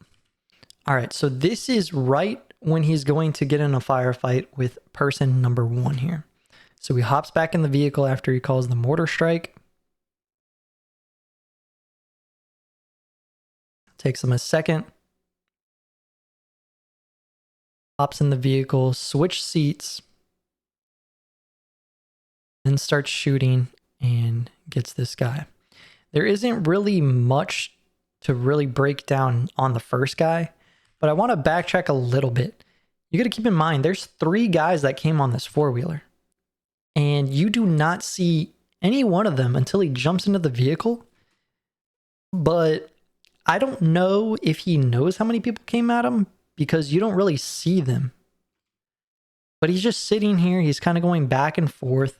All right, so this is right when he's going to get in a firefight with person number 1 here. So he hops back in the vehicle after he calls the mortar strike. Takes him a second. Hops in the vehicle, switch seats, then starts shooting and gets this guy. There isn't really much to really break down on the first guy, but I want to backtrack a little bit. You got to keep in mind, there's 3 guys that came on this 4-wheeler, and you do not see any one of them until he jumps into the vehicle. But I don't know if he knows how many people came at him because you don't really see them. But he's just sitting here. He's kind of going back and forth.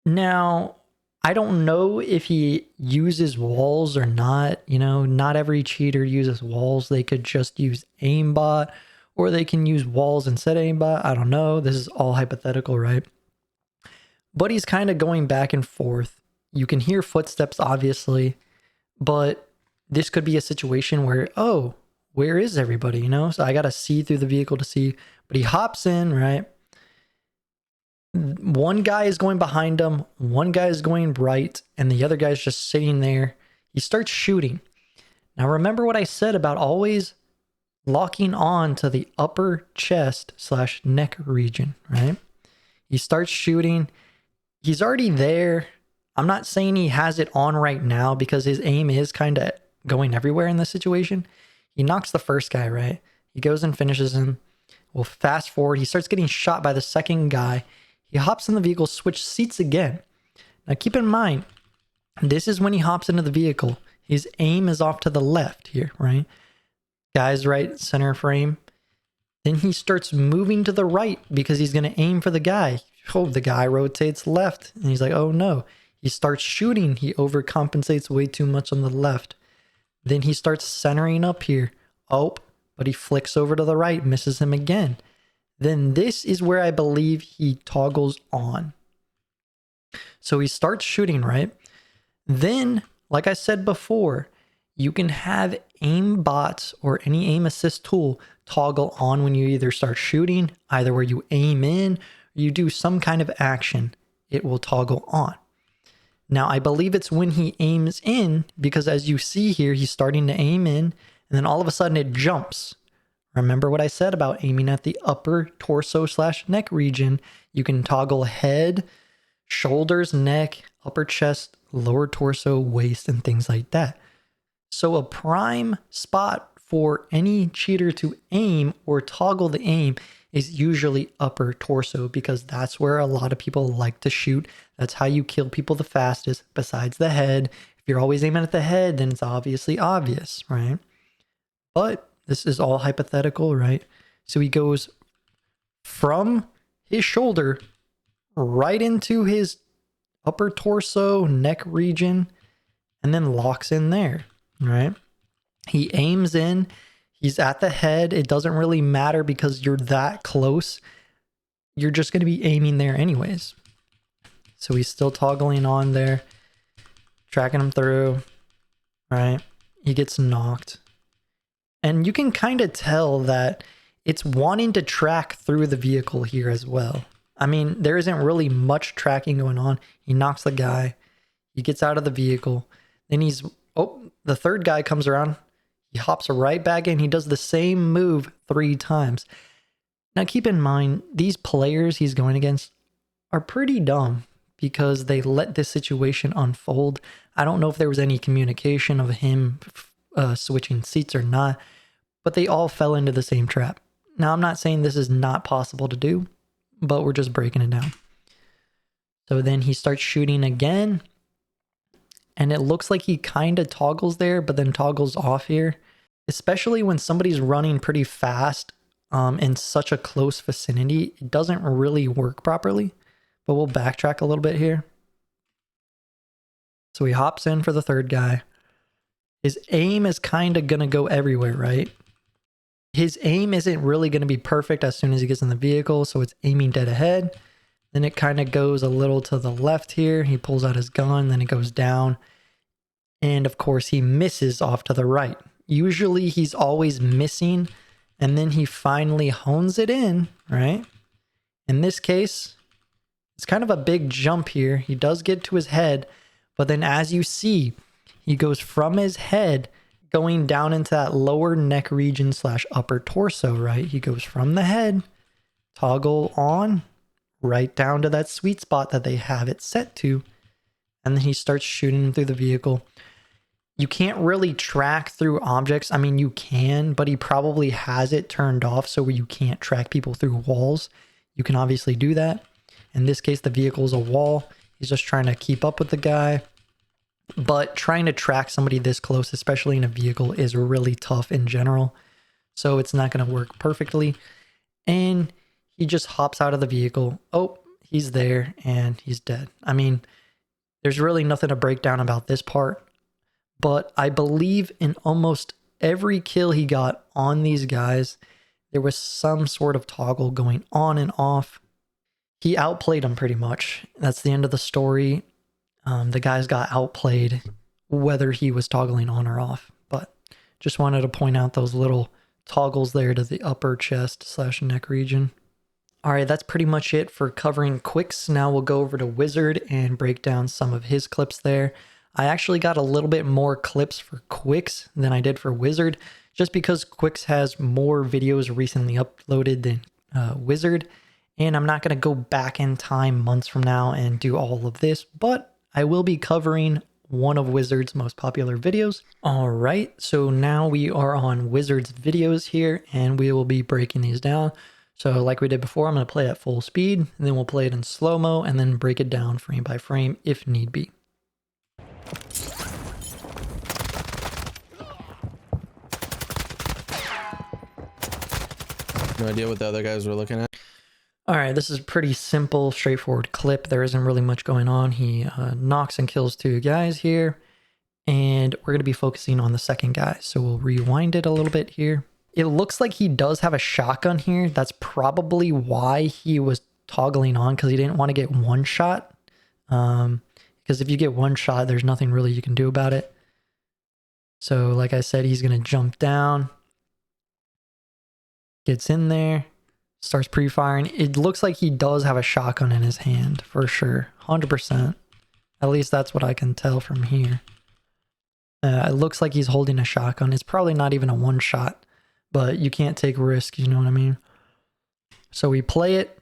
Now, I don't know if he uses walls or not. You know, not every cheater uses walls. They could just use aimbot, or they can use walls instead of aimbot. I don't know. This is all hypothetical, right? But he's kind of going back and forth. You can hear footsteps, obviously, but this could be a situation where, oh, where is everybody? You know, so I got to see through the vehicle to see. But he hops in, right? One guy is going behind him, one guy is going right, and the other guy's just sitting there. He starts shooting. Now, remember what I said about always locking on to the upper chest / neck region, right? He starts shooting. He's already there. I'm not saying he has it on right now because his aim is kind of going everywhere in this situation. He knocks the first guy, right? He goes and finishes him. We'll fast forward. He starts getting shot by the second guy. He hops in the vehicle, switch seats again. Now keep in mind, this is when he hops into the vehicle. His aim is off to the left here, right? Guy's right center frame. Then he starts moving to the right because he's going to aim for the guy. Oh, the guy rotates left. And he's like, oh no. He starts shooting. He overcompensates way too much on the left. Then he starts centering up here. Oh, but he flicks over to the right, misses him again. Then this is where I believe he toggles on. So he starts shooting, right? Then, like I said before, you can have aim bots or any aim assist tool toggle on when you either start shooting, either where you aim in, or you do some kind of action, it will toggle on. Now, I believe it's when he aims in, because as you see here, he's starting to aim in, and then all of a sudden it jumps. Remember what I said about aiming at the upper torso/neck region. You can toggle head, shoulders, neck, upper chest, lower torso, waist, and things like that. So a prime spot for any cheater to aim or toggle the aim is usually upper torso, because that's where a lot of people like to shoot. That's how you kill people the fastest, besides the head. If you're always aiming at the head, then it's obviously obvious, right? But this is all hypothetical, right? So he goes from his shoulder right into his upper torso, neck region, and then locks in there, right? He aims in. He's at the head. It doesn't really matter because you're that close. You're just going to be aiming there anyways. So he's still toggling on there, tracking him through, right? He gets knocked. And you can kind of tell that it's wanting to track through the vehicle here as well. I mean, there isn't really much tracking going on. He knocks the guy. He gets out of the vehicle. Then the third guy comes around. He hops right back in. He does the same move 3 times. Now, keep in mind, these players he's going against are pretty dumb because they let this situation unfold. I don't know if there was any communication of him switching seats or not, but they all fell into the same trap. Now, I'm not saying this is not possible to do, but we're just breaking it down. So then he starts shooting again, and it looks like he kind of toggles there, but then toggles off here, especially when somebody's running pretty fast in such a close vicinity. It doesn't really work properly, but we'll backtrack a little bit here. So he hops in for the third guy. His aim is kind of going to go everywhere, right? His aim isn't really going to be perfect as soon as he gets in the vehicle, so it's aiming dead ahead. Then it kind of goes a little to the left here. He pulls out his gun, then it goes down. And of course, he misses off to the right. Usually he's always missing, and then he finally hones it in, right? In this case, it's kind of a big jump here. He does get to his head, but then as you see, he goes from his head going down into that lower neck region / upper torso, right? He goes from the head, toggle on, right down to that sweet spot that they have it set to, and then he starts shooting through the vehicle. You can't really track through objects. I mean, you can, but he probably has it turned off so you can't track people through walls. You can obviously do that. In this case, the vehicle is a wall. He's just trying to keep up with the guy. But trying to track somebody this close, especially in a vehicle, is really tough in general. So it's not going to work perfectly. And he just hops out of the vehicle. Oh, he's there and he's dead. I mean, there's really nothing to break down about this part. But I believe in almost every kill he got on these guys, there was some sort of toggle going on and off. He outplayed them pretty much. That's the end of the story. The guys got outplayed, whether he was toggling on or off. But just wanted to point out those little toggles there to the upper chest / neck region. All right, that's pretty much it for covering Quicks. Now we'll go over to Wizard and break down some of his clips there. I actually got a little bit more clips for Quicks than I did for Wizard, just because Quicks has more videos recently uploaded than Wizard. And I'm not going to go back in time months from now and do all of this, but I will be covering one of Wizard's most popular videos. All right, so now we are on Wizard's videos here, and we will be breaking these down. So like we did before, I'm going to play at full speed, and then we'll play it in slow-mo, and then break it down frame by frame if need be. No idea what the other guys were looking at. All right, this is a pretty simple, straightforward clip. There isn't really much going on. He knocks and kills 2 guys here, and we're going to be focusing on the second guy. So we'll rewind it a little bit here. It looks like he does have a shotgun here. That's probably why he was toggling on, because he didn't want to get one shot. Because if you get one shot, there's nothing really you can do about it. So like I said, he's going to jump down, gets in there, starts pre-firing. It looks like he does have a shotgun in his hand for sure, 100%. At least that's what I can tell from here. It looks like he's holding a shotgun. It's probably not even a one shot, but you can't take risks, you know what I mean? So we play it.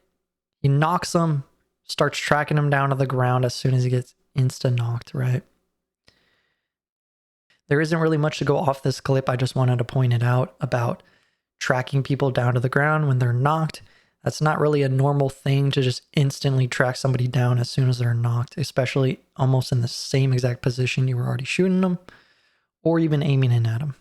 He knocks him, starts tracking him down to the ground as soon as he gets insta-knocked, right? There isn't really much to go off this clip. I just wanted to point it out about tracking people down to the ground when they're knocked. That's not really a normal thing to just instantly track somebody down as soon as they're knocked, especially almost in the same exact position you were already shooting them or even aiming in at them.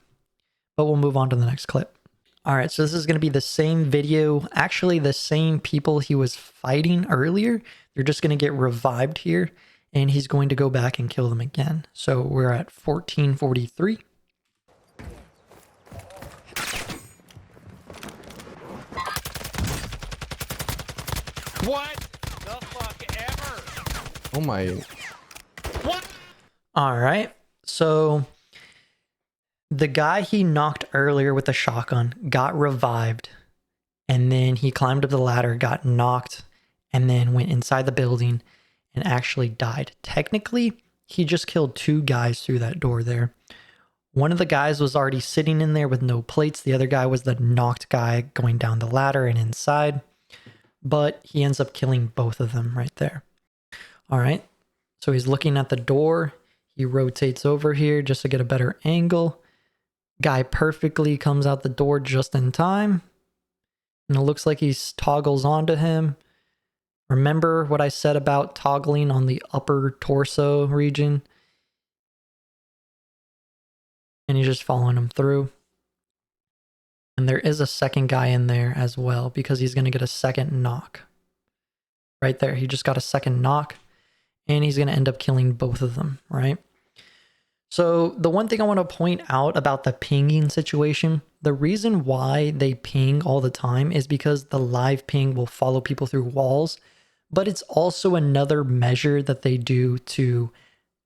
But we'll move on to the next clip. All right, so this is going to be the same video, actually the same people he was fighting earlier. They're just going to get revived here, and he's going to go back and kill them again. So we're at 1443. What the fuck ever? Oh my. What? All right, so the guy he knocked earlier with the shotgun got revived, and then he climbed up the ladder, got knocked, and then went inside the building and actually died. Technically, he just killed 2 guys through that door there. One of the guys was already sitting in there with no plates. The other guy was the knocked guy going down the ladder and inside, but he ends up killing both of them right there. All right, so he's looking at the door. He rotates over here just to get a better angle. Guy perfectly comes out the door just in time. And it looks like he toggles onto him. Remember what I said about toggling on the upper torso region? And he's just following him through. And there is a second guy in there as well, because he's going to get a second knock. Right there, he just got a second knock. And he's going to end up killing both of them, right? So the one thing I want to point out about the pinging situation, the reason why they ping all the time is because the live ping will follow people through walls, but it's also another measure that they do to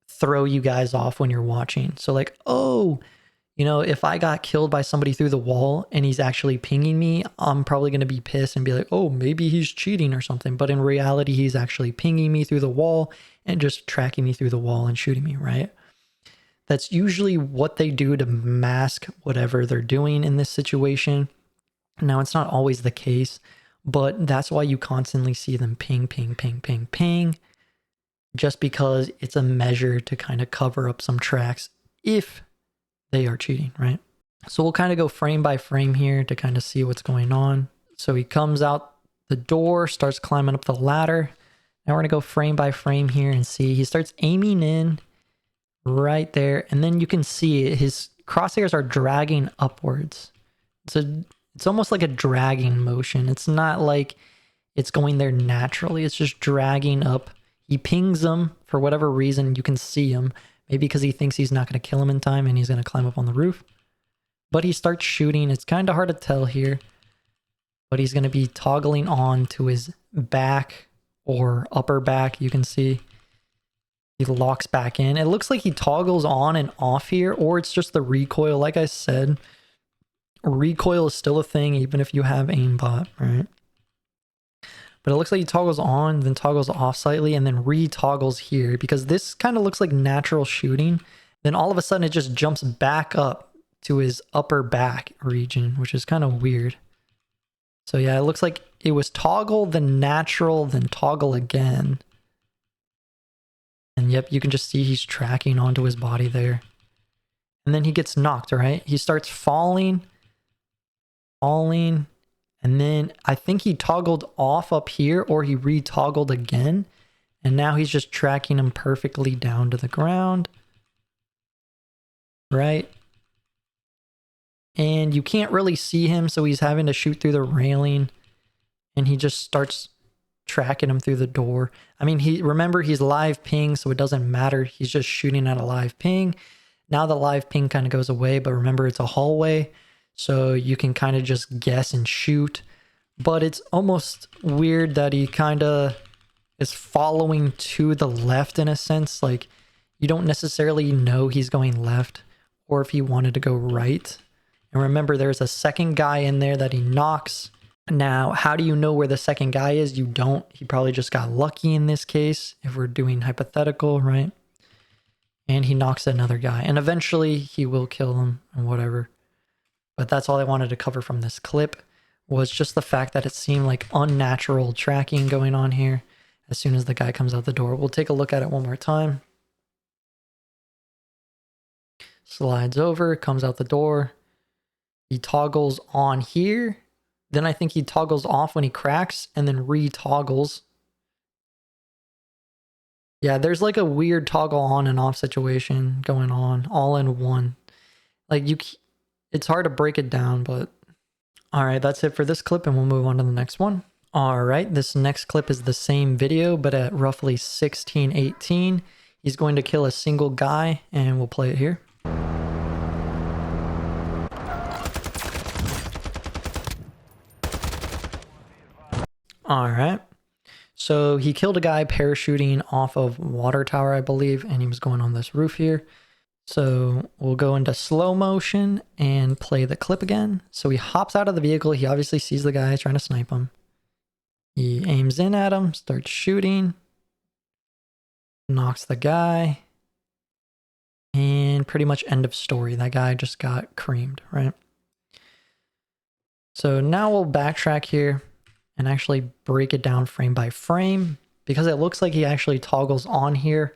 throw you guys off when you're watching. So like, oh, you know, if I got killed by somebody through the wall and he's actually pinging me, I'm probably going to be pissed and be like, oh, maybe he's cheating or something. But in reality, he's actually pinging me through the wall and just tracking me through the wall and shooting me, right? That's usually what they do to mask whatever they're doing in this situation. Now, it's not always the case, but that's why you constantly see them ping, ping, ping, ping, ping, just because it's a measure to kind of cover up some tracks if they are cheating, right? So we'll kind of go frame by frame here to kind of see what's going on. So he comes out the door, starts climbing up the ladder. Now we're going to go frame by frame here and see. He starts aiming in right there, and then you can see his crosshairs are dragging upwards. It's almost like a dragging motion. It's not like it's going there naturally. It's just dragging up. He pings them for whatever reason. You can see him. Maybe because he thinks he's not going to kill him in time and he's going to climb up on the roof. But he starts shooting. It's kind of hard to tell here. But he's going to be toggling on to his back or upper back. You can see he locks back in. It looks like he toggles on and off here, or it's just the recoil. Like I said, recoil is still a thing even if you have aimbot, right? But it looks like he toggles on, then toggles off slightly, and then re-toggles here, because this kind of looks like natural shooting. Then all of a sudden it just jumps back up to his upper back region, which is kind of weird. So yeah, it looks like it was toggle, then natural, then toggle again. And yep, you can just see he's tracking onto his body there. And then he gets knocked, right? He starts falling, and then I think he toggled off up here, or he re-toggled again. And now he's just tracking him perfectly down to the ground. Right? and you can't really see him, so he's having to shoot through the railing, and he just starts tracking him through the door. I mean, remember he's live ping, so it doesn't matter. He's just shooting at a live ping. Now the live ping kind of goes away, but remember it's a hallway, so you can kind of just guess and shoot. But it's almost weird that he kind of is following to the left in a sense. Like, you don't necessarily know he's going left or if he wanted to go right. And remember, there's a second guy in there that he knocks. Now, how do you know where the second guy is? You don't. He probably just got lucky in this case, if we're doing hypothetical, right? And he knocks another guy. And eventually, he will kill him and whatever. But that's all I wanted to cover from this clip, was just the fact that it seemed like unnatural tracking going on here as soon as the guy comes out the door. We'll take a look at it one more time. Slides over, comes out the door. He toggles on here. Then I think he toggles off when he cracks and then re-toggles. Yeah, there's like a weird toggle on and off situation going on all in one. Like, it's hard to break it down, but all right, that's it for this clip, and we'll move on to the next one. All right, this next clip is the same video, but at roughly 16:18. He's going to kill a single guy, and we'll play it here. All right. So he killed a guy parachuting off of water tower, I believe, and he was going on this roof here. So we'll go into slow motion and play the clip again. So he hops out of the vehicle. He obviously sees the guy trying to snipe him. He aims in at him, starts shooting, knocks the guy, and pretty much end of story. That guy just got creamed, right? So now we'll backtrack here and actually break it down frame by frame, because it looks like he actually toggles on here.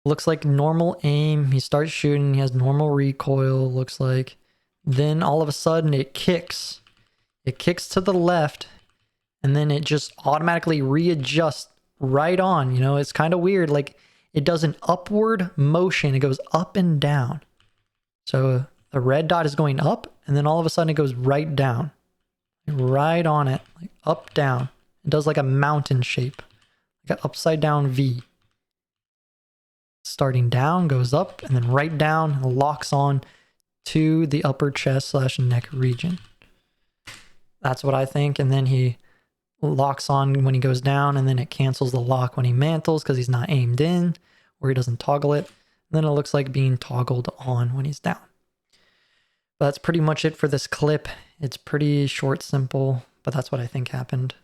Looks like normal aim. He starts shooting. He has normal recoil, looks like. Then all of a sudden it kicks. It kicks to the left, and then it just automatically readjusts right on. You know, it's kind of weird. Like, it does an upward motion. It goes up and down. So the red dot is going up, and then all of a sudden it goes right down. Right on it, like up, down. It does like a mountain shape, like an upside down V. Starting down, goes up, and then right down, and locks on to the upper chest / neck region. That's what I think. And then he locks on when he goes down, and then it cancels the lock when he mantles because he's not aimed in, or he doesn't toggle it. And then it looks like being toggled on when he's down. But that's pretty much it for this clip. It's pretty short, simple, but that's what I think happened.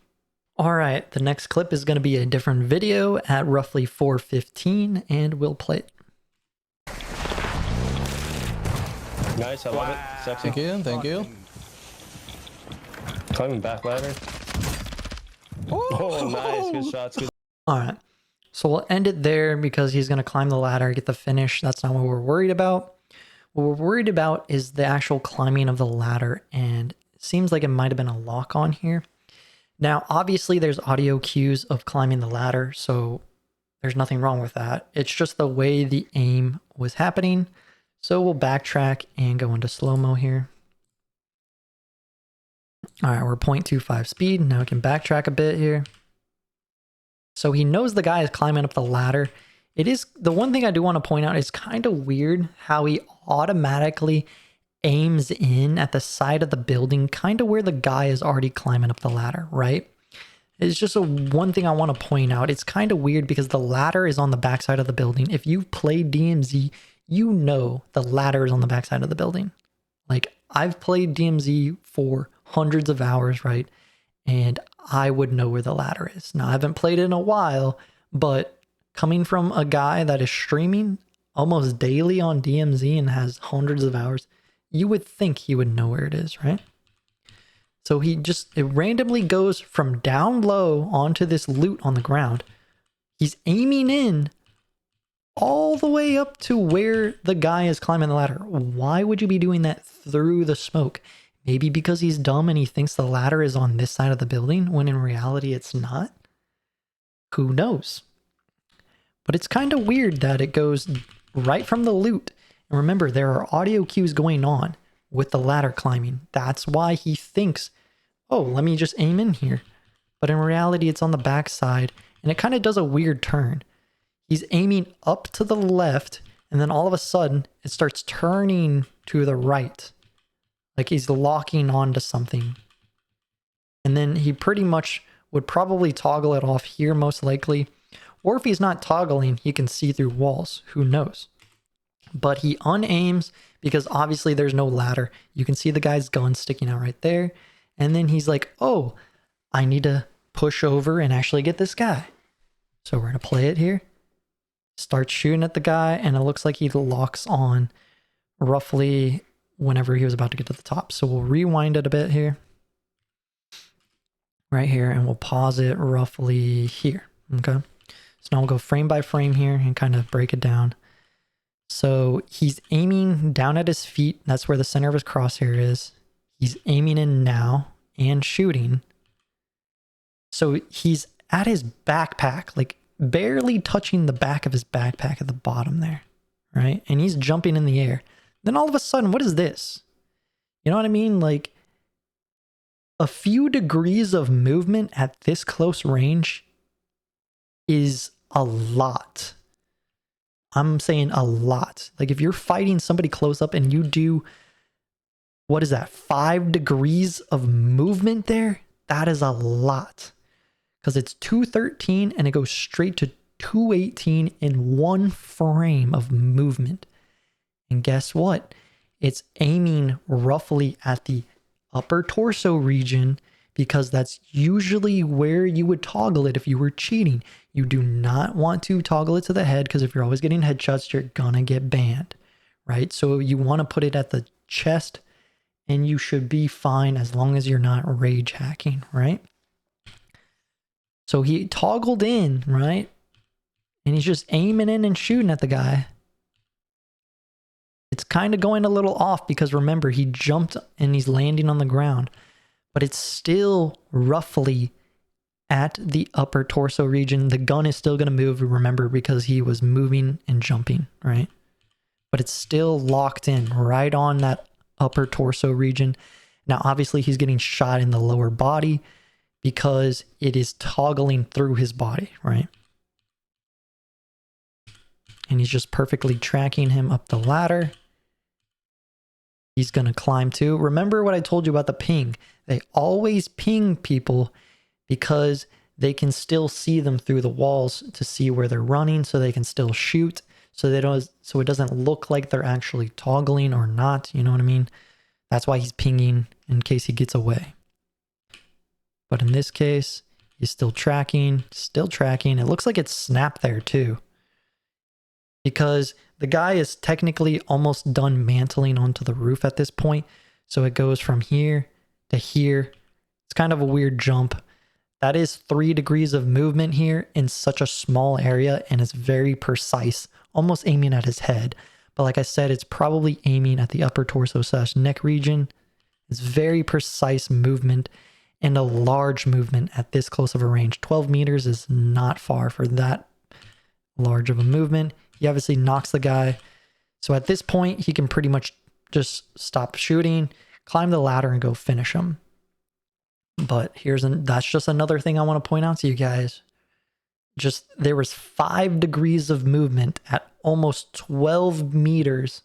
All right, the next clip is going to be a different video at roughly 4:15, and we'll play it. Nice, I love it. Sexy. Thank you, thank you. Climbing back ladder. Oh, nice. Good shots. Good. All right, so we'll end it there because he's going to climb the ladder, get the finish. That's not what we're worried about. What we're worried about is the actual climbing of the ladder, and it seems like it might have been a lock on here. Now, obviously, there's audio cues of climbing the ladder, so there's nothing wrong with that. It's just the way the aim was happening. So we'll backtrack and go into slow-mo here. All right, we're 0.25 speed. Now we can backtrack a bit here. So he knows the guy is climbing up the ladder. It is, the one thing I do want to point out is kind of weird how he automatically aims in at the side of the building, kind of where the guy is already climbing up the ladder, right? It's just one thing I want to point out. It's kind of weird because the ladder is on the backside of the building. If you've played DMZ, you know the ladder is on the backside of the building. Like, I've played DMZ for hundreds of hours, right? And I would know where the ladder is. Now, I haven't played it in a while, but coming from a guy that is streaming almost daily on DMZ and has hundreds of hours, you would think he would know where it is, right? So it randomly goes from down low onto this loot on the ground. He's aiming in all the way up to where the guy is climbing the ladder. Why would you be doing that through the smoke? Maybe because he's dumb and he thinks the ladder is on this side of the building, when in reality it's not? Who knows? But it's kind of weird that it goes right from the loot. And remember, there are audio cues going on. with the ladder climbing. That's why he thinks, oh, let me just aim in here. But in reality, it's on the back side, and it kind of does a weird turn. He's aiming up to the left, and then all of a sudden, it starts turning to the right. Like he's locking onto something. And then he pretty much would probably toggle it off here, most likely. Or if he's not toggling, he can see through walls. Who knows? But he unaims because obviously there's no ladder. You can see the guy's gun sticking out right there. And then he's like, oh, I need to push over and actually get this guy. So we're going to play it here. Start shooting at the guy, and it looks like he locks on roughly whenever he was about to get to the top. So we'll rewind it a bit here. Right here, and we'll pause it roughly here. Okay. So now we'll go frame by frame here and kind of break it down. So he's aiming down at his feet. That's where the center of his crosshair is. He's aiming in now and shooting. So he's at his backpack, like barely touching the back of his backpack at the bottom there, right? And he's jumping in the air. Then all of a sudden, what is this? You know what I mean? Like a few degrees of movement at this close range is a lot. I'm saying a lot. Like if you're fighting somebody close up and you do, what is that, 5 degrees of movement there? That is a lot. Because it's 213 and it goes straight to 218 in one frame of movement. And guess what? It's aiming roughly at the upper torso region because that's usually where you would toggle it if you were cheating. You do not want to toggle it to the head because if you're always getting headshots, you're gonna get banned, right? So you want to put it at the chest and you should be fine as long as you're not rage hacking, right? So he toggled in, right? And he's just aiming in and shooting at the guy. It's kind of going a little off because remember, he jumped and he's landing on the ground. But it's still roughly at the upper torso region. The gun is still going to move, remember, because he was moving and jumping, right? But it's still locked in right on that upper torso region. Now, obviously, he's getting shot in the lower body because it is toggling through his body, right? And he's just perfectly tracking him up the ladder. He's going to climb too. Remember what I told you about the ping. They always ping people because they can still see them through the walls to see where they're running, so they can still shoot. So it doesn't look like they're actually toggling or not. You know what I mean? That's why he's pinging in case he gets away. But in this case, he's still tracking. It looks like it's snapped there too, because the guy is technically almost done mantling onto the roof at this point. So it goes from here to here. It's kind of a weird jump. That is 3 degrees of movement here in such a small area, and it's very precise, almost aiming at his head. But like I said, it's probably aiming at the upper torso/neck region. It's very precise movement and a large movement at this close of a range. 12 meters is not far for that large of a movement. He obviously knocks the guy. So at this point, he can pretty much just stop shooting, climb the ladder, and go finish him. But that's just another thing I want to point out to you guys. Just there was 5 degrees of movement at almost 12 meters.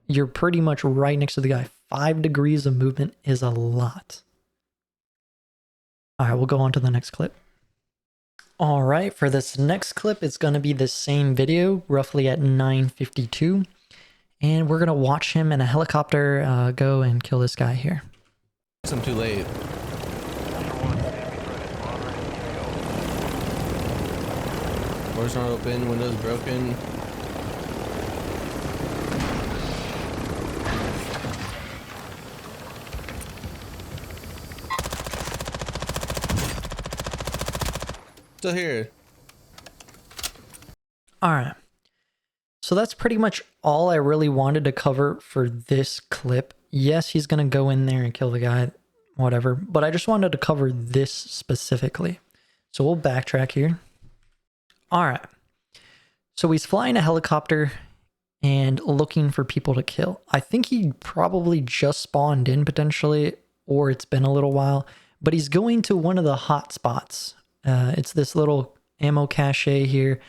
You're pretty much right next to the guy. 5 degrees of movement is a lot. All right, we'll go on to the next clip. All right, for this next clip, it's going to be the same video, roughly at 9:52. And we're going to watch him in a helicopter go and kill this guy here. I'm too late. Doors not open, windows broken. Still here. All right. So that's pretty much all I really wanted to cover for this clip. Yes, he's going to go in there and kill the guy, whatever. But I just wanted to cover this specifically. So we'll backtrack here. All right. So he's flying a helicopter and looking for people to kill. I think he probably just spawned in potentially, or it's been a little while, but he's going to one of the hot spots. It's this little ammo cache here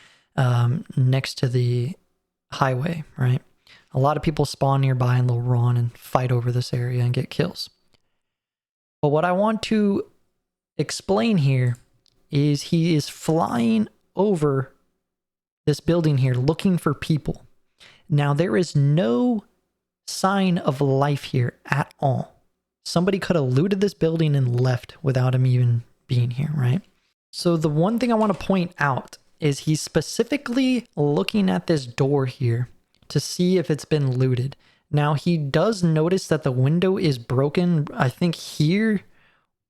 next to the highway, right? A lot of people spawn nearby and they'll run and fight over this area and get kills. But what I want to explain here is he is flying over this building here looking for people. Now, there is no sign of life here at all. Somebody could have looted this building and left without him even being here, right? So the one thing I want to point out is he's specifically looking at this door here to see if it's been looted. Now, he does notice that the window is broken, I think here,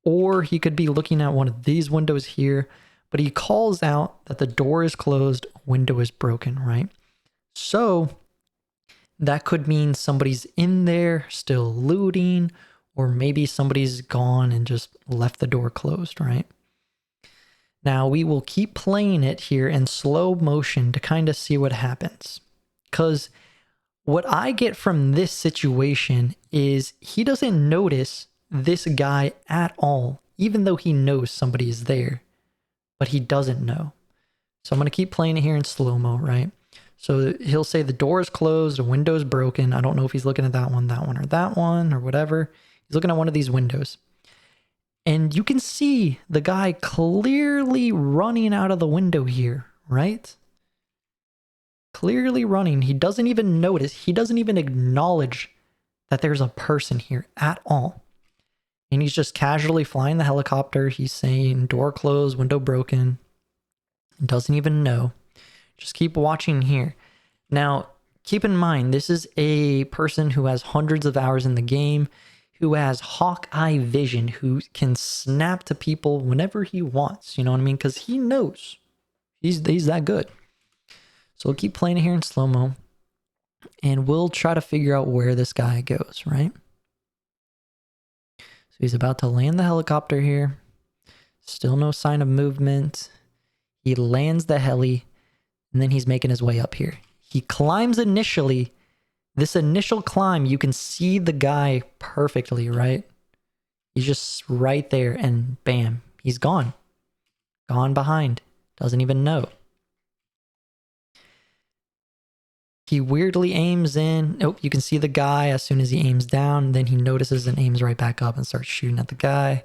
or he could be looking at one of these windows here, but he calls out that the door is closed, window is broken, right? So that could mean somebody's in there still looting, or maybe somebody's gone and just left the door closed, right? Now we will keep playing it here in slow motion to kind of see what happens. Because what I get from this situation is he doesn't notice this guy at all, even though he knows somebody is there, but he doesn't know. So I'm going to keep playing it here in slow-mo, right? So he'll say the door is closed, the window is broken. I don't know if he's looking at that one, or that one, or whatever. He's looking at one of these windows. And you can see the guy clearly running out of the window here, right? Clearly running. He doesn't even notice. He doesn't even acknowledge that there's a person here at all. And he's just casually flying the helicopter. He's saying door closed, window broken. Doesn't even know. Just keep watching here. Now, keep in mind, this is a person who has hundreds of hours in the game, who has Hawkeye vision, who can snap to people whenever he wants. You know what I mean? Because he knows. He's that good. So we'll keep playing it here in slow-mo. And we'll try to figure out where this guy goes, right? So he's about to land the helicopter here. Still no sign of movement. He lands the heli, and then he's making his way up here. He climbs initially. This initial climb, you can see the guy perfectly, right? He's just right there, and bam, he's gone. Gone behind. Doesn't even know. He weirdly aims in. Oh, you can see the guy as soon as he aims down. Then he notices and aims right back up and starts shooting at the guy.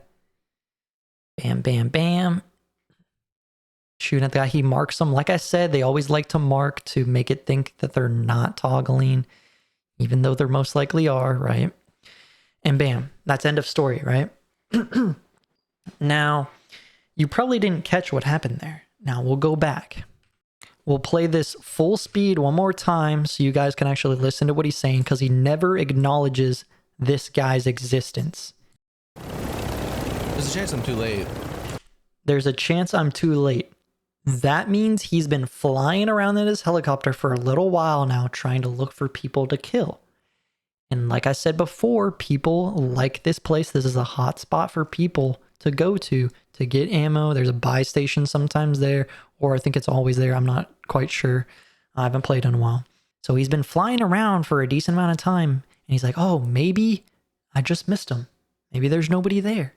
Bam, bam, bam. Shooting at the guy. He marks them. Like I said, they always like to mark to make it think that they're not toggling, even though they're most likely are, right? And bam, that's end of story, right? Now, you probably didn't catch what happened there. Now, we'll go back. We'll play this full speed one more time so you guys can actually listen to what he's saying, because he never acknowledges this guy's existence. There's a chance I'm too late. There's a chance I'm too late. That means he's been flying around in his helicopter for a little while now trying to look for people to kill. And like I said before, people like this place. This is a hot spot for people to go to get ammo. There's a buy station sometimes there, or I think it's always there. I'm not quite sure. I haven't played in a while. So he's been flying around for a decent amount of time, and he's like, oh, maybe I just missed him. Maybe there's nobody there.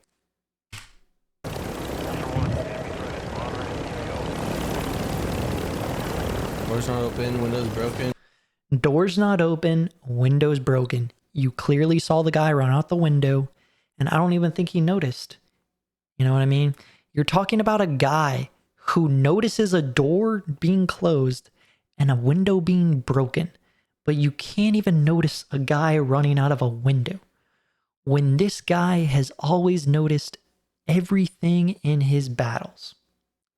Doors not open, windows broken. Doors not open, windows broken. You clearly saw the guy run out the window, and I don't even think he noticed. You know what I mean? You're talking about a guy who notices a door being closed and a window being broken, but you can't even notice a guy running out of a window, when this guy has always noticed everything in his battles.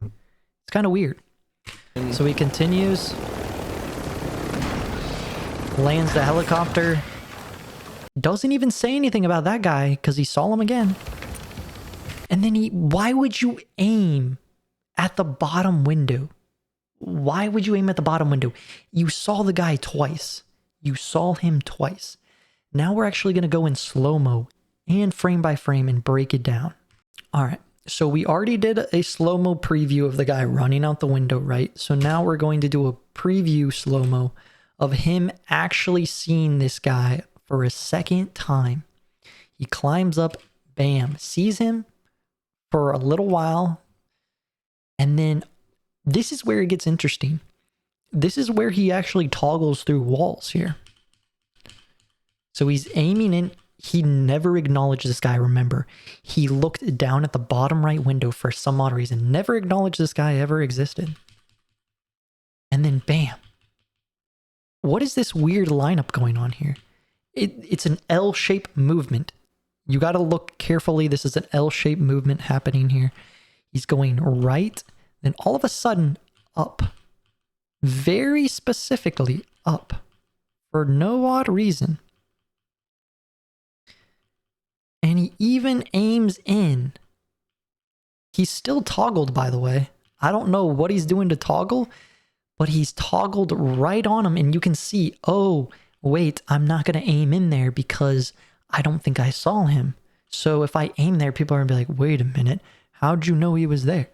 It's kind of weird. So he continues, lands the helicopter, doesn't even say anything about that guy because he saw him again. And then why would you aim at the bottom window? Why would you aim at the bottom window? You saw the guy twice. You saw him twice. Now we're actually going to go in slow-mo and frame by frame and break it down. All right. So we already did a slow-mo preview of the guy running out the window, right? So now we're going to do a preview slow-mo of him actually seeing this guy for a second time. He climbs up, bam, sees him for a little while. And then this is where it gets interesting. This is where he actually toggles through walls here. So he's aiming in. He never acknowledged this guy, remember. He looked down at the bottom right window for some odd reason. Never acknowledged this guy ever existed. And then bam. What is this weird lineup going on here? It's an L-shaped movement. You got to look carefully. This is an L-shaped movement happening here. He's going right, then all of a sudden up. Very specifically up. For no odd reason. And he even aims in. He's still toggled, by the way. I don't know what he's doing to toggle, but he's toggled right on him. And you can see, oh, wait, I'm not going to aim in there because I don't think I saw him. So if I aim there, people are going to be like, wait a minute, how'd you know he was there?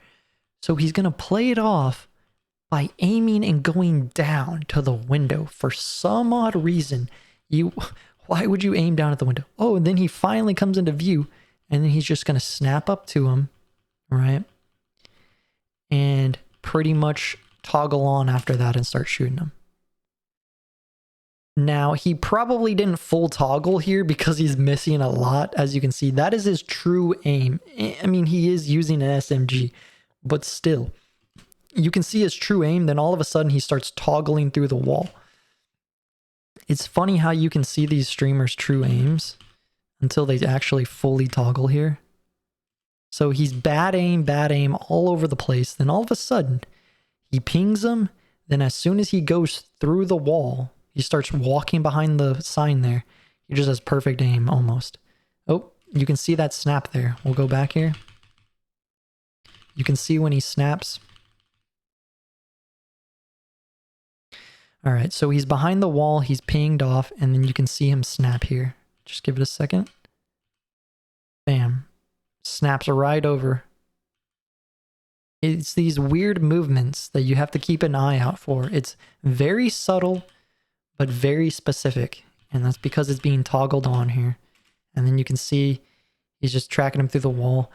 So he's going to play it off by aiming and going down to the window for some odd reason. Why would you aim down at the window? Oh, and then he finally comes into view, and then he's just going to snap up to him, right? And pretty much toggle on after that and start shooting him. Now, he probably didn't full toggle here because he's missing a lot. As you can see, that is his true aim. I mean, he is using an SMG, but still. You can see his true aim, then all of a sudden he starts toggling through the wall. It's funny how you can see these streamers' true aims until they actually fully toggle here. So he's bad aim all over the place. Then all of a sudden, he pings him. Then as soon as he goes through the wall, he starts walking behind the sign there. He just has perfect aim almost. Oh, you can see that snap there. We'll go back here. You can see when he snaps. All right, so he's behind the wall, he's pinged off, and then you can see him snap here. Just give it a second. Bam. Snaps right over. It's these weird movements that you have to keep an eye out for. It's very subtle, but very specific. And that's because it's being toggled on here. And then you can see he's just tracking him through the wall.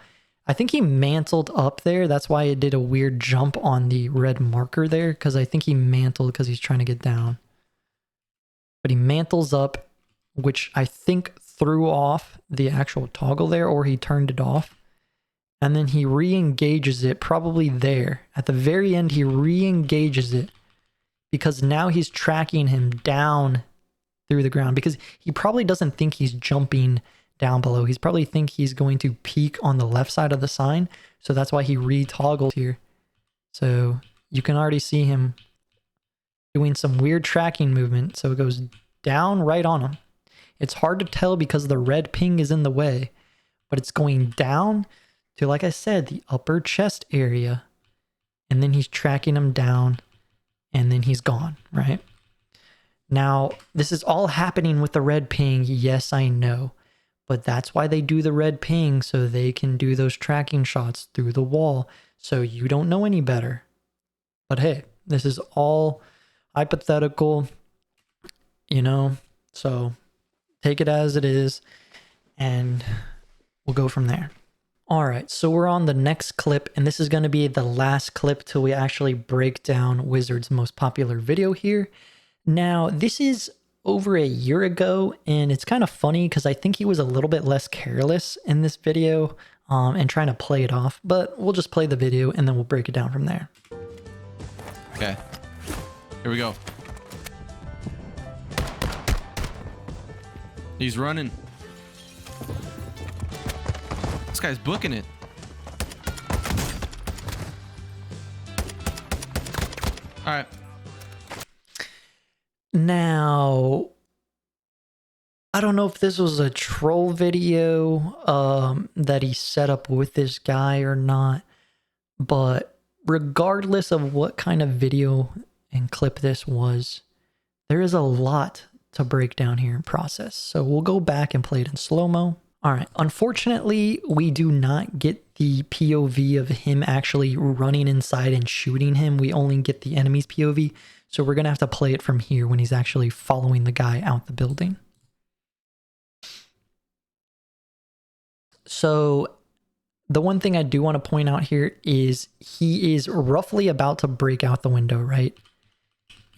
I think he mantled up there. That's why it did a weird jump on the red marker there, because I think he mantled because he's trying to get down. But he mantles up, which I think threw off the actual toggle there, or he turned it off. And then he re-engages it probably there. At the very end, he re-engages it because now he's tracking him down through the ground, because he probably doesn't think he's jumping down below. He's probably think he's going to peek on the left side of the sign. So that's why he re-toggles here. So you can already see him doing some weird tracking movement. So it goes down right on him. It's hard to tell because the red ping is in the way, but it's going down to, like I said, the upper chest area. And then he's tracking him down and then he's gone, right? Now, this is all happening with the red ping. Yes, I know. But that's why they do the red ping, so they can do those tracking shots through the wall. So you don't know any better. But hey, this is all hypothetical, you know? So take it as it is, and we'll go from there. All right, so we're on the next clip, and this is going to be the last clip till we actually break down Wizard's most popular video here. Now, this is over a year ago, and it's kind of funny because I think he was a little bit less careless in this video and trying to play it off, but we'll just play the video and then we'll break it down from there. Okay. Here we go. He's running. This guy's booking it. All right. Now, I don't know if this was a troll video that he set up with this guy or not, but regardless of what kind of video and clip this was, there is a lot to break down here and process. So we'll go back and play it in slow-mo. All right, unfortunately, we do not get the POV of him actually running inside and shooting him. We only get the enemy's POV. So we're going to have to play it from here when he's actually following the guy out the building. So the one thing I do want to point out here is he is roughly about to break out the window, right?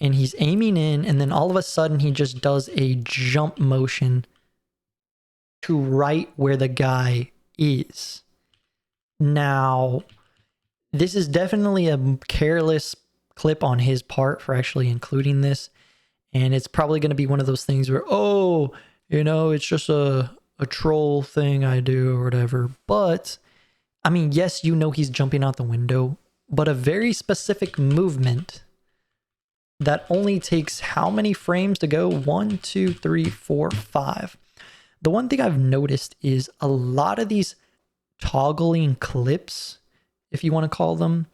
And he's aiming in, and then all of a sudden he just does a jump motion to right where the guy is. Now, this is definitely a careless clip on his part for actually including this. And it's probably going to be one of those things where, oh, you know, it's just a troll thing I do or whatever. But, I mean, yes, you know he's jumping out the window, but a very specific movement that only takes how many frames to go? 1, 2, 3, 4, 5. The one thing I've noticed is a lot of these toggling clips, if you want to call them,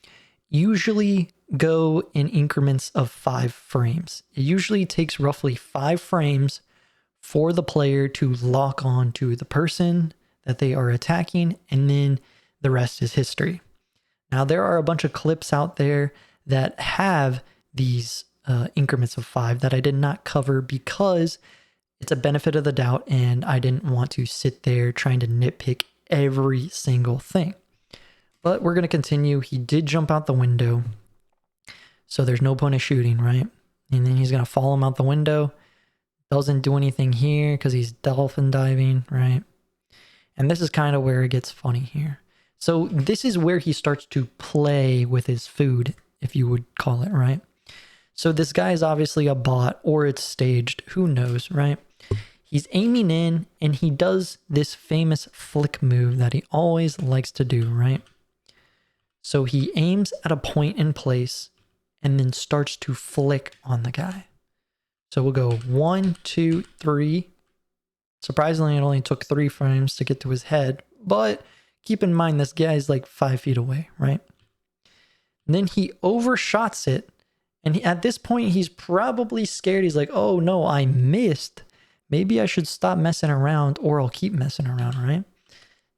usually go in increments of 5 frames. It usually takes roughly 5 frames for the player to lock on to the person that they are attacking, and then the rest is history. Now, there are a bunch of clips out there that have these increments of 5 that I did not cover because it's a benefit of the doubt and I didn't want to sit there trying to nitpick every single thing. But we're going to continue. He did jump out the window, so there's no point of shooting, right? And then he's going to follow him out the window. Doesn't do anything here because he's dolphin diving, right? And this is kind of where it gets funny here. So this is where he starts to play with his food, if you would call it, right? So this guy is obviously a bot, or it's staged, who knows, right? He's aiming in and he does this famous flick move that he always likes to do, right? So he aims at a point in place and then starts to flick on the guy. So we'll go 1, 2, 3. Surprisingly, it only took 3 frames to get to his head, but keep in mind this guy is like 5 feet away, right? And then he overshots it. And at this point, he's probably scared. He's like, oh no, I missed. Maybe I should stop messing around or I'll keep messing around, right?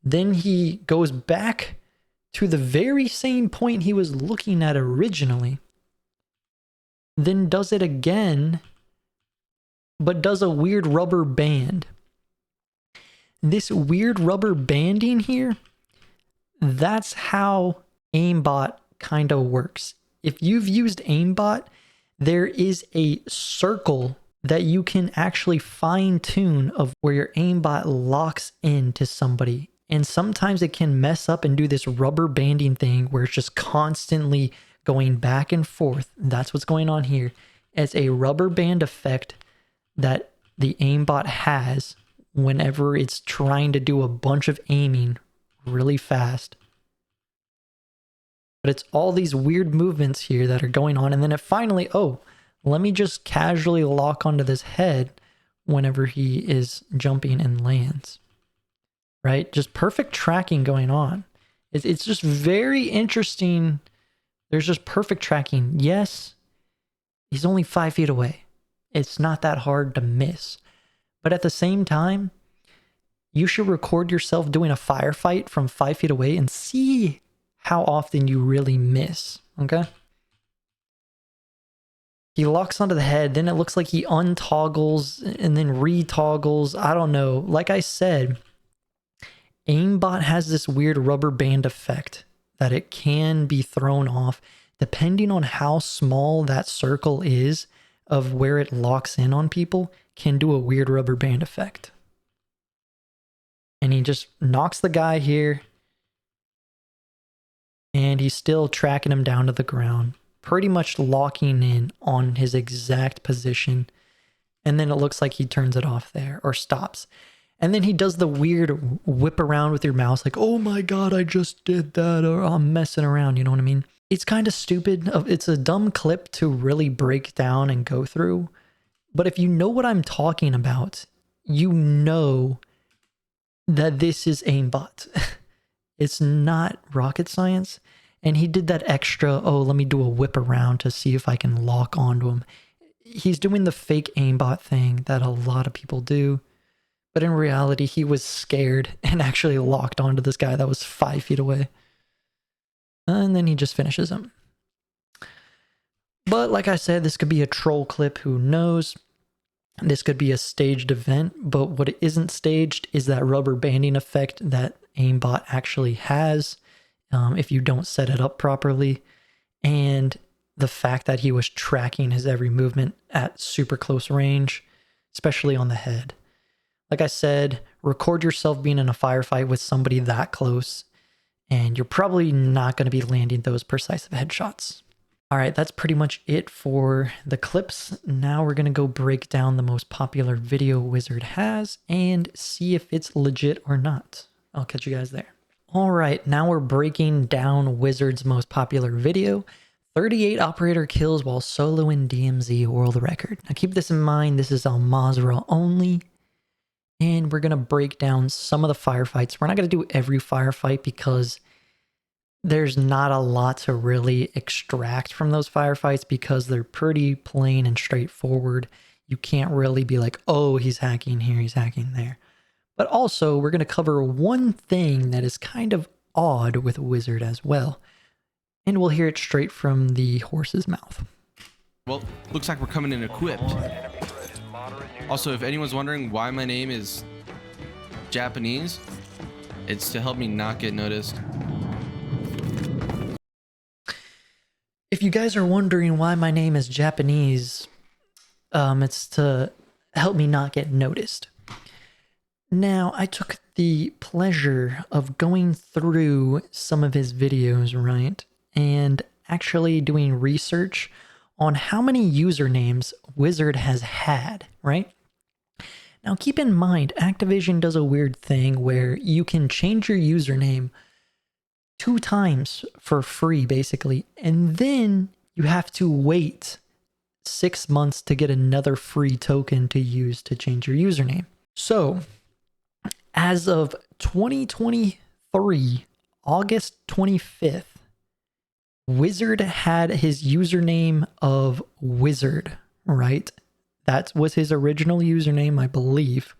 Then he goes back to the very same point he was looking at originally. Then does it again, but does a weird rubber band. This weird rubber banding here, that's how aimbot kind of works. If you've used aimbot, there is a circle that you can actually fine tune of where your aimbot locks into somebody. And sometimes it can mess up and do this rubber banding thing where it's just constantly going back and forth. That's what's going on here. It's a rubber band effect that the aimbot has whenever it's trying to do a bunch of aiming really fast. But it's all these weird movements here that are going on. And then it finally, oh, let me just casually lock onto this head whenever he is jumping and lands. Right? Just perfect tracking going on. It's just very interesting. There's just perfect tracking. Yes, he's only 5 feet away. It's not that hard to miss. But at the same time, you should record yourself doing a firefight from 5 feet away and see how often you really miss, okay? He locks onto the head, then it looks like he untoggles and then retoggles. I don't know. Like I said, aimbot has this weird rubber band effect that it can be thrown off depending on how small that circle is of where it locks in on people, can do a weird rubber band effect. And he just knocks the guy here. And he's still tracking him down to the ground, pretty much locking in on his exact position. And then it looks like he turns it off there or stops. And then he does the weird whip around with your mouse like, oh my God, I just did that, or I'm messing around. You know what I mean? It's kind of stupid. It's a dumb clip to really break down and go through. But if you know what I'm talking about, you know that this is aimbot. It's not rocket science. And he did that extra, oh, let me do a whip around to see if I can lock onto him. He's doing the fake aimbot thing that a lot of people do. But in reality, he was scared and actually locked onto this guy that was 5 feet away. And then he just finishes him. But like I said, this could be a troll clip, who knows? This could be a staged event, but what it isn't staged is that rubber banding effect that aimbot actually has if you don't set it up properly, and the fact that he was tracking his every movement at super close range, especially on the head. Like I said, record yourself being in a firefight with somebody that close, and you're probably not going to be landing those precise headshots. All right, that's pretty much it for the clips. Now we're going to go break down the most popular video Wizard has and see if it's legit or not. I'll catch you guys there. All right, now we're breaking down Wizard's most popular video, 38 operator kills while soloing DMZ world record. Now keep this in mind, this is Al Mazrah only, and we're going to break down some of the firefights. We're not going to do every firefight because there's not a lot to really extract from those firefights because they're pretty plain and straightforward. You can't really be like, oh, he's hacking here, he's hacking there. But also, we're going to cover one thing that is kind of odd with Wizard as well. And we'll hear it straight from the horse's mouth. Well, looks like we're coming in equipped. Also, if anyone's wondering why my name is Japanese, it's to help me not get noticed. If you guys are wondering why my name is Japanese, it's to help me not get noticed. Now, I took the pleasure of going through some of his videos, right? And actually doing research on how many usernames Wizard has had, right? Now, keep in mind, Activision does a weird thing where you can change your username 2 times for free, basically, and then you have to wait 6 months to get another free token to use to change your username. So, as of 2023, August 25th, Wizard had his username of Wizard, right? That was his original username, I believe.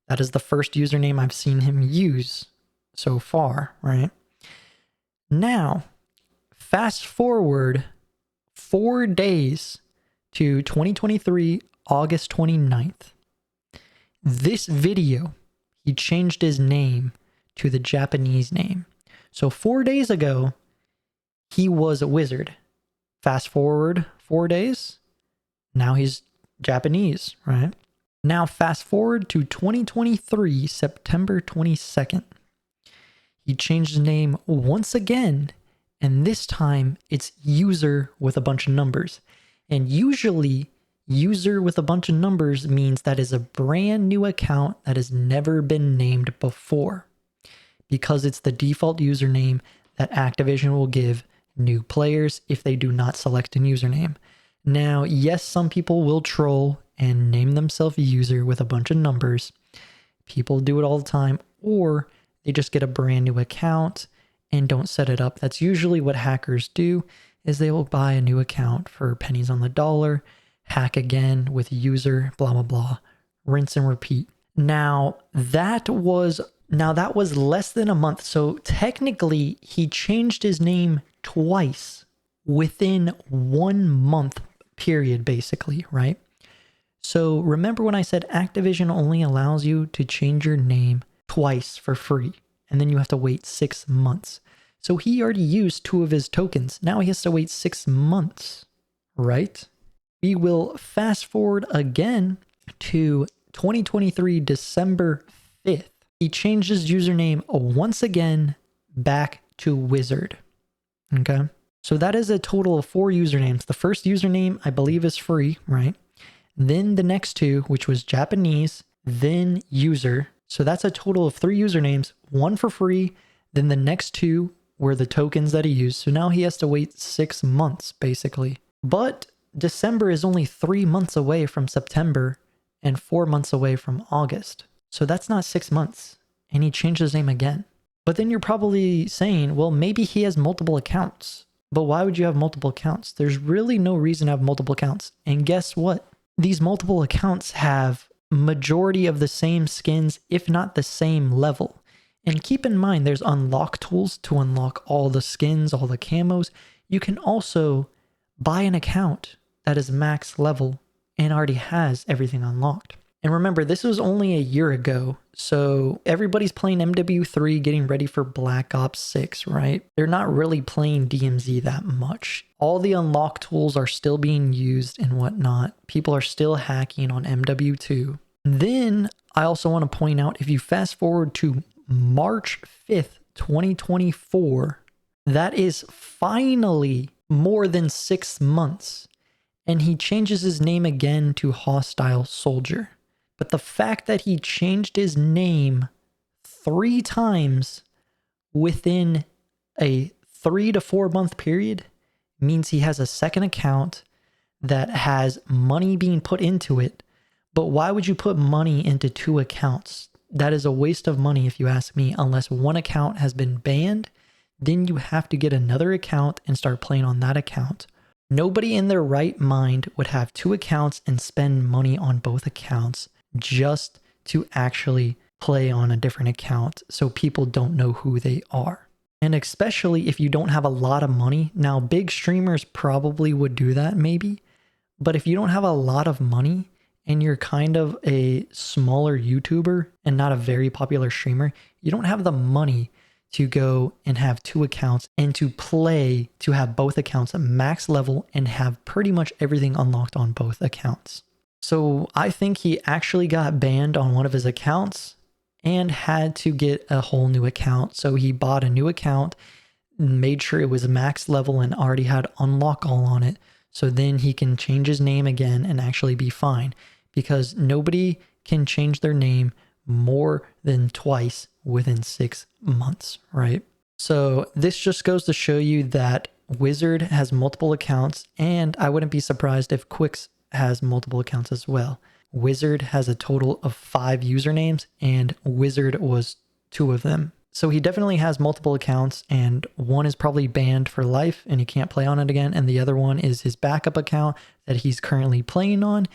That is the first username I've seen him use so far, right? Now, fast forward 4 days to 2023, August 29th. This video, he changed his name to the Japanese name. So 4 days ago, he was a Wizard. Fast forward 4 days, now he's Japanese, right? Now fast forward to 2023, September 22nd. He changed his name once again, and this time it's user with a bunch of numbers. And usually, user with a bunch of numbers means that is a brand new account that has never been named before, because it's the default username that Activision will give new players if they do not select a username. Now, yes, some people will troll and name themselves user with a bunch of numbers. People do it all the time, or they just get a brand new account and don't set it up. That's usually what hackers do, is they will buy a new account for pennies on the dollar, hack again with user, blah, blah, blah, rinse and repeat. Now that was less than a month. So technically he changed his name twice within 1 month period, basically, right? So remember when I said Activision only allows you to change your name twice for free, and then you have to wait 6 months. So he already used 2 of his tokens. Now he has to wait 6 months, right? We will fast forward again to 2023, December 5th. He changed his username once again back to Wizard. Okay? So that is a total of 4 usernames. The first username, I believe, is free, right? Then the next 2, which was Japanese, then user. So that's a total of 3 usernames, 1 for free, then the next 2 were the tokens that he used. So now he has to wait 6 months, basically. But December is only 3 months away from September and 4 months away from August. So that's not 6 months. And he changed his name again. But then you're probably saying, well, maybe he has multiple accounts. But why would you have multiple accounts? There's really no reason to have multiple accounts. And guess what? These multiple accounts have majority of the same skins, if not the same level. And keep in mind, there's unlock tools to unlock all the skins, all the camos. You can also buy an account that is max level and already has everything unlocked. And remember, this was only a year ago, so everybody's playing MW3 getting ready for Black Ops 6, right? They're not really playing DMZ that much. All the unlock tools are still being used and whatnot. People are still hacking on MW2. Then I also want to point out, if you fast forward to March 5th, 2024, that is finally more than 6 months. And he changes his name again to Hostile Soldier. But the fact that he changed his name 3 times within a 3 to 4 month period means he has a second account that has money being put into it. But why would you put money into 2 accounts? That is a waste of money if you ask me, unless one account has been banned. Then you have to get another account and start playing on that account. Nobody in their right mind would have 2 accounts and spend money on both accounts just to actually play on a different account so people don't know who they are. And especially if you don't have a lot of money. Now, big streamers probably would do that maybe, but if you don't have a lot of money and you're kind of a smaller YouTuber and not a very popular streamer, you don't have the money to go and have 2 accounts and to play, to have both accounts at max level and have pretty much everything unlocked on both accounts. So I think he actually got banned on one of his accounts and had to get a whole new account. So he bought a new account, made sure it was max level and already had unlock all on it. So then he can change his name again and actually be fine, because nobody can change their name more than twice within 6 months, right? So this just goes to show you that Wizard has multiple accounts, and I wouldn't be surprised if Quicks has multiple accounts as well. Wizard has a total of 5 usernames, and Wizard was 2 of them. So he definitely has multiple accounts, and one is probably banned for life and he can't play on it again, and the other one is his backup account that he's currently playing on.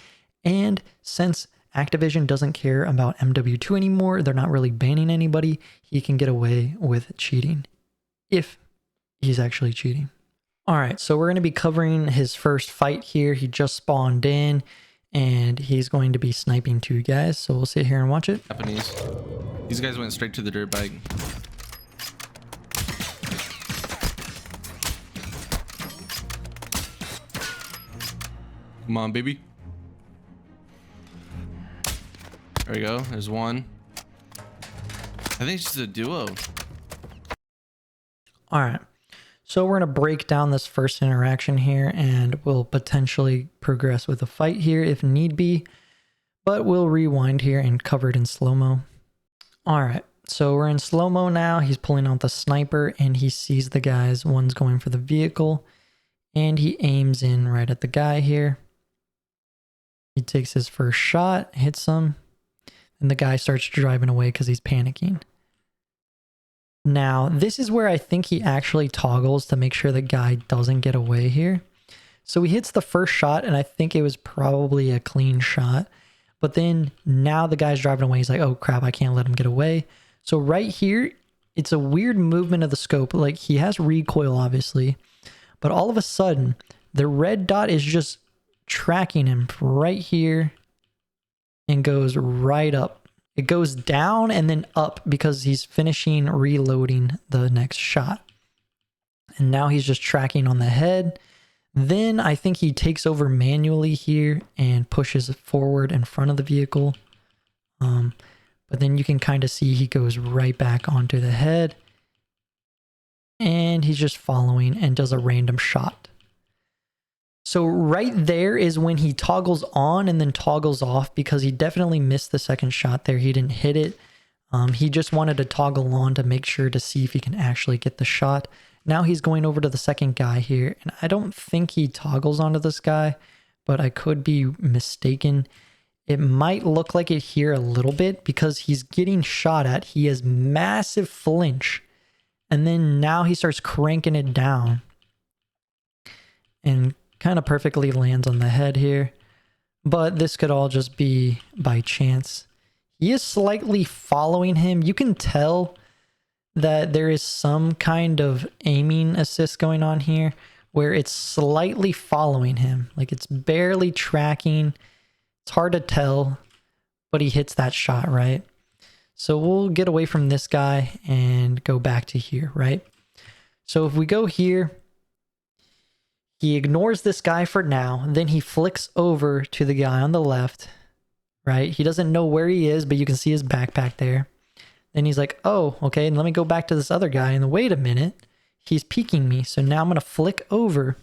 And since Activision doesn't care about MW2 anymore, they're not really banning anybody, he can get away with cheating if he's actually cheating. All right, so we're going to be covering his first fight here. He just spawned in and he's going to be sniping 2 guys. So we'll sit here and watch it. Japanese. These guys went straight to the dirt bike. Come on, baby. There we go. There's one. I think it's just a duo. All right. So we're going to break down this first interaction here, and we'll potentially progress with a fight here if need be, but we'll rewind here and cover it in slow-mo. All right, so we're in slow-mo now. He's pulling out the sniper and he sees the guys. One's going for the vehicle and he aims in right at the guy here. He takes his first shot, hits him, and the guy starts driving away because he's panicking. Now, this is where I think he actually toggles to make sure the guy doesn't get away here. So he hits the first shot, and I think it was probably a clean shot. But then now the guy's driving away. He's like, oh crap, I can't let him get away. So right here, it's a weird movement of the scope. Like, he has recoil, obviously. But all of a sudden, the red dot is just tracking him right here and goes right up. It goes down and then up because he's finishing reloading the next shot. And now he's just tracking on the head. Then I think he takes over manually here and pushes forward in front of the vehicle. But then you can kind of see he goes right back onto the head. And he's just following and does a random shot. So right there is when he toggles on and then toggles off, because he definitely missed the second shot there. He didn't hit it. He just wanted to toggle on to make sure to see if he can actually get the shot. Now he's going over to the second guy here, and I don't think he toggles onto this guy, but I could be mistaken. It might look like it here a little bit because he's getting shot at. He has massive flinch, and then now he starts cranking it down and kind of perfectly lands on the head here. But this could all just be by chance. He is slightly following him. You can tell that there is some kind of aiming assist going on here, where it's slightly following him. Like it's barely tracking. It's hard to tell, but he hits that shot, right? So we'll get away from this guy and go back to here, right? So if we go here, he ignores this guy for now. Then he flicks over to the guy on the left, right? He doesn't know where he is, but you can see his backpack there. Then he's like, oh, okay, and let me go back to this other guy. And wait a minute, he's peeking me. So now I'm going to flick over.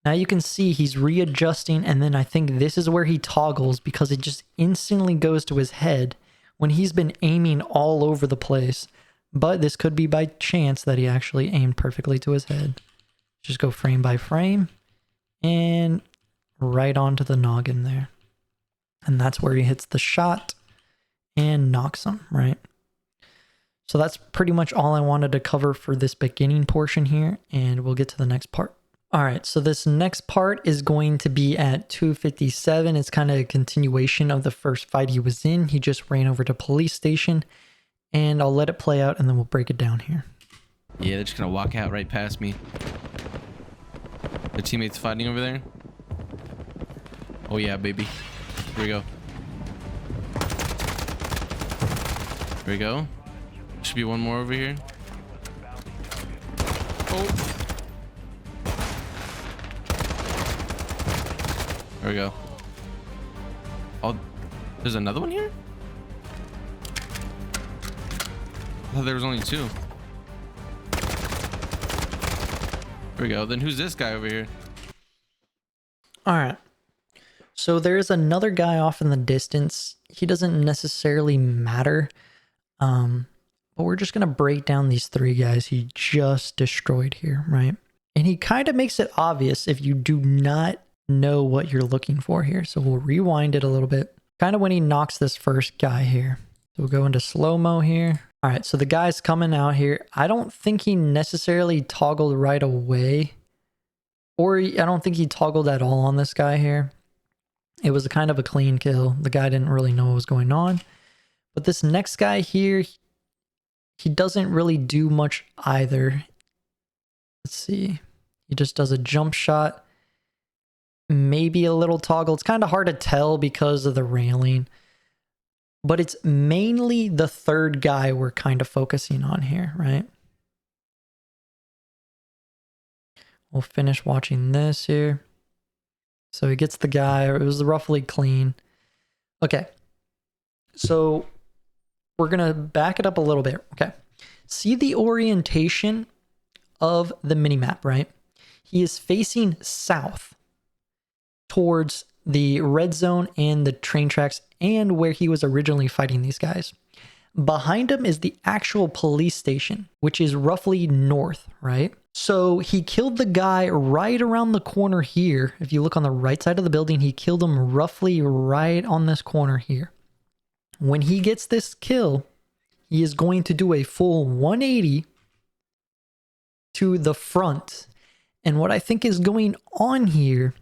Now you can see he's readjusting, and then I think this is where he toggles because it just instantly goes to his head when he's been aiming all over the place. But this could be by chance that he actually aimed perfectly to his head. Just go frame by frame and right onto the noggin there. And that's where he hits the shot and knocks him, right? So that's pretty much all I wanted to cover for this beginning portion here, and we'll get to the next part. All right, so this next part is going to be at 257. It's kind of a continuation of the first fight he was in. He just ran over to police station, and I'll let it play out and then we'll break it down here. Yeah, they're just gonna walk out right past me. The teammates fighting over there. Oh yeah, baby. Here we go. Here we go. Should be one more over here. Oh. There we go. Oh, there's another one here? I thought there was only two. There we go. Then who's this guy over here? All right. So there's another guy off in the distance. He doesn't necessarily matter. But we're just going to break down these three guys he just destroyed here, right? And he kind of makes it obvious if you do not know what you're looking for here. So we'll rewind it a little bit. Kind of when he knocks this first guy here. So we'll go into slow-mo here. All right, so the guy's coming out here. I don't think he necessarily toggled right away. Or I don't think he toggled at all on this guy here. It was a kind of a clean kill. The guy didn't really know what was going on. But this next guy here, he doesn't really do much either. Let's see. He just does a jump shot. Maybe a little toggle. It's kind of hard to tell because of the railing. But it's mainly the third guy we're kind of focusing on here, right? We'll finish watching this here. So he gets the guy. It was roughly clean. Okay. So we're going to back it up a little bit. Okay. See the orientation of the minimap, right? He is facing south towards the red zone and the train tracks and where he was originally fighting these guys. Behind him is the actual police station, which is roughly north, right? So he killed the guy right around the corner here. If you look on the right side of the building, he killed him roughly right on this corner here. When he gets this kill, he is going to do a full 180 to the front. And what I think is going on here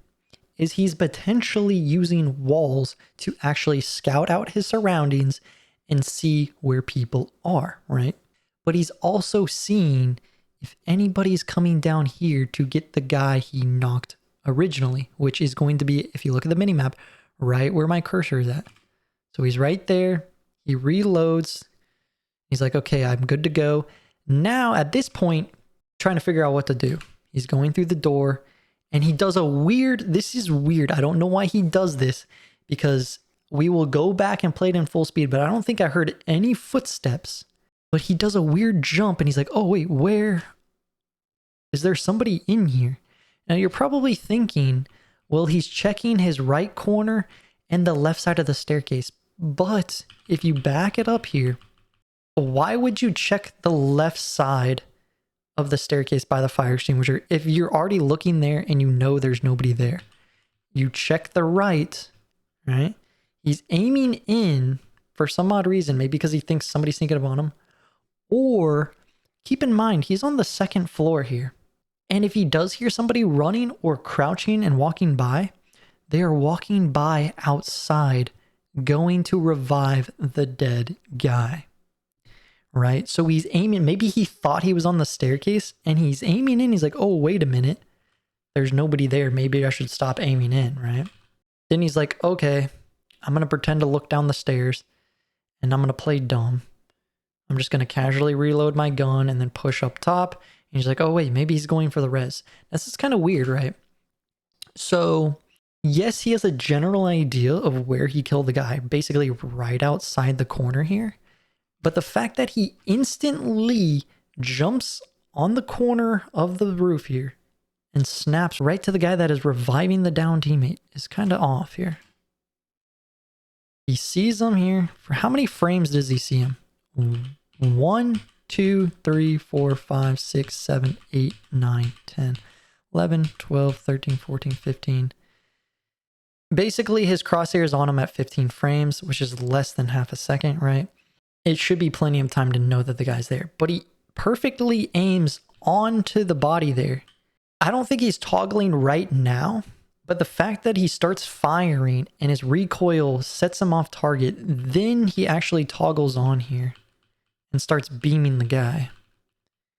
is he's potentially using walls to actually scout out his surroundings and see where people are, right? But he's also seeing if anybody's coming down here to get the guy he knocked originally, which is going to be, if you look at the minimap, right where my cursor is at. So he's right there. He reloads. He's like, okay, I'm good to go. Now, at this point, trying to figure out what to do. He's going through the door. And he does a weird, this is weird. I don't know why he does this because we will go back and play it in full speed, but I don't think I heard any footsteps. But he does a weird jump and he's like, oh wait, where? Is there somebody in here? Now you're probably thinking, well, he's checking his right corner and the left side of the staircase. But if you back it up here, why would you check the left side of the staircase by the fire extinguisher if you're already looking there and you know there's nobody there? You check the right, right? He's aiming in for some odd reason, maybe because he thinks somebody's sneaking up on him. Or keep in mind, he's on the second floor here. And if he does hear somebody running or crouching and walking by, they are walking by outside, going to revive the dead guy. right? So he's aiming. Maybe he thought he was on the staircase and he's aiming in. He's like, oh, wait a minute. There's nobody there. Maybe I should stop aiming in, right? Then he's like, okay, I'm going to pretend to look down the stairs and I'm going to play dumb. I'm just going to casually reload my gun and then push up top. And he's like, oh, wait, maybe he's going for the res. This is kind of weird, right? So, yes, he has a general idea of where he killed the guy, basically right outside the corner here. But the fact that he instantly jumps on the corner of the roof here and snaps right to the guy that is reviving the down teammate is kind of off here. He sees him here. For how many frames does he see him? 1, 2, 3, 4, 5, 6, 7, 8, 9, 10, 11, 12, 13, 14, 15. Basically, his crosshair is on him at 15 frames, which is less than half a second, right? It should be plenty of time to know that the guy's there. But he perfectly aims onto the body there. I don't think he's toggling right now, but the fact that he starts firing and his recoil sets him off target, then he actually toggles on here and starts beaming the guy.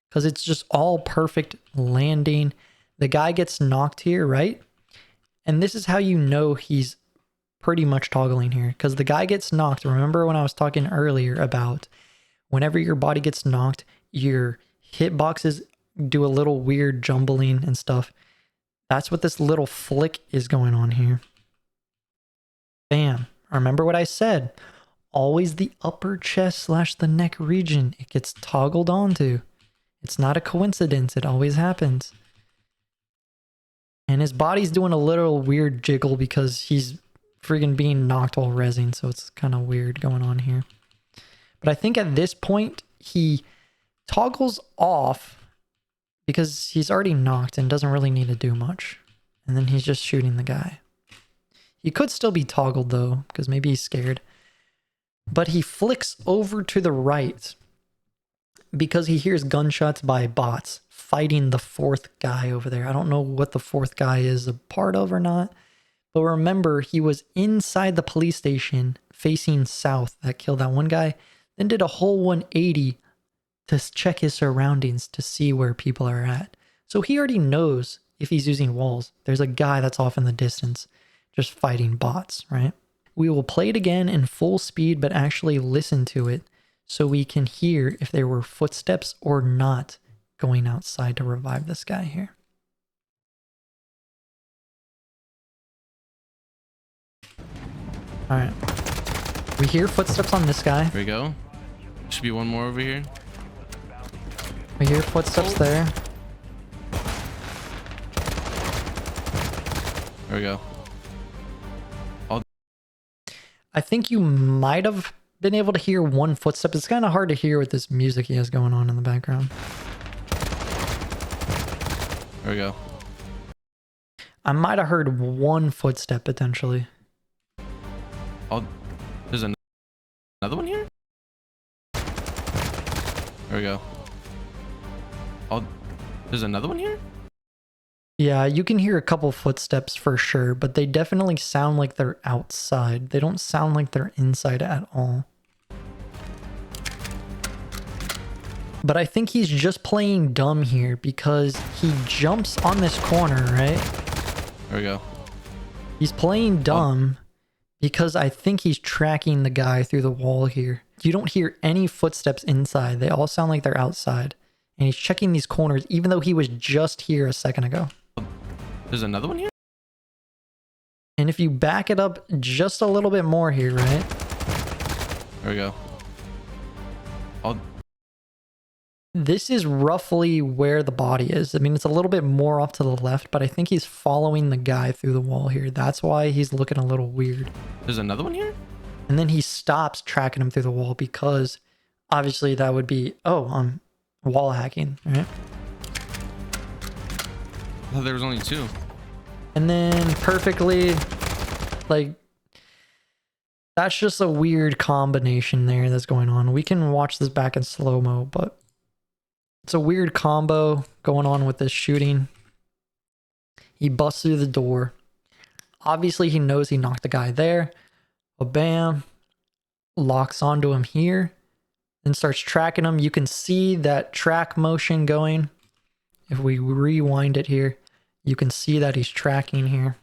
Because it's just all perfect landing. The guy gets knocked here, right? And this is how you know he's pretty much toggling here. Because the guy gets knocked. Remember when I was talking earlier about whenever your body gets knocked, your hitboxes do a little weird jumbling and stuff. That's what this little flick is going on here. Bam. Remember what I said. Always the upper chest / the neck region. It gets toggled onto. It's not a coincidence. It always happens. And his body's doing a little weird jiggle because he's friggin' being knocked while rezzing. So it's kind of weird going on here. But I think at this point, he toggles off because he's already knocked and doesn't really need to do much. And then he's just shooting the guy. He could still be toggled though, because maybe he's scared. But he flicks over to the right because he hears gunshots by bots fighting the fourth guy over there. I don't know what the fourth guy is a part of or not. But remember, he was inside the police station facing south that killed that one guy. Then did a whole 180 to check his surroundings to see where people are at. So he already knows if he's using walls. There's a guy that's off in the distance just fighting bots, right? We will play it again in full speed, but actually listen to it so we can hear if there were footsteps or not going outside to revive this guy here. All right. We hear footsteps on this guy. Here we go. Should be one more over here. We hear footsteps there. There we go. I think you might have been able to hear one footstep. It's kind of hard to hear with this music he has going on in the background. There we go. I might have heard one footstep potentially. There's another one here? There we go. There's another one here? Yeah, you can hear a couple footsteps for sure, but they definitely sound like they're outside. They don't sound like they're inside at all. But I think he's just playing dumb here because he jumps on this corner, right? There we go. He's playing dumb because I think he's tracking the guy through the wall here. You don't hear any footsteps inside. They all sound like they're outside. And he's checking these corners even though he was just here a second ago. There's another one here? And if you back it up just a little bit more here, right? There we go. This is roughly where the body is. I mean, it's a little bit more off to the left, but I think he's following the guy through the wall here. That's why he's looking a little weird. There's another one here? And then he stops tracking him through the wall because obviously that would be, wall hacking, right? I thought there was only two. And then perfectly, like, that's just a weird combination there that's going on. We can watch this back in slow-mo, but it's a weird combo going on with this shooting. He busts through the door. Obviously, he knows he knocked the guy there. But bam, locks onto him here. then starts tracking him. You can see that track motion going. If we rewind it here, you can see that he's tracking here.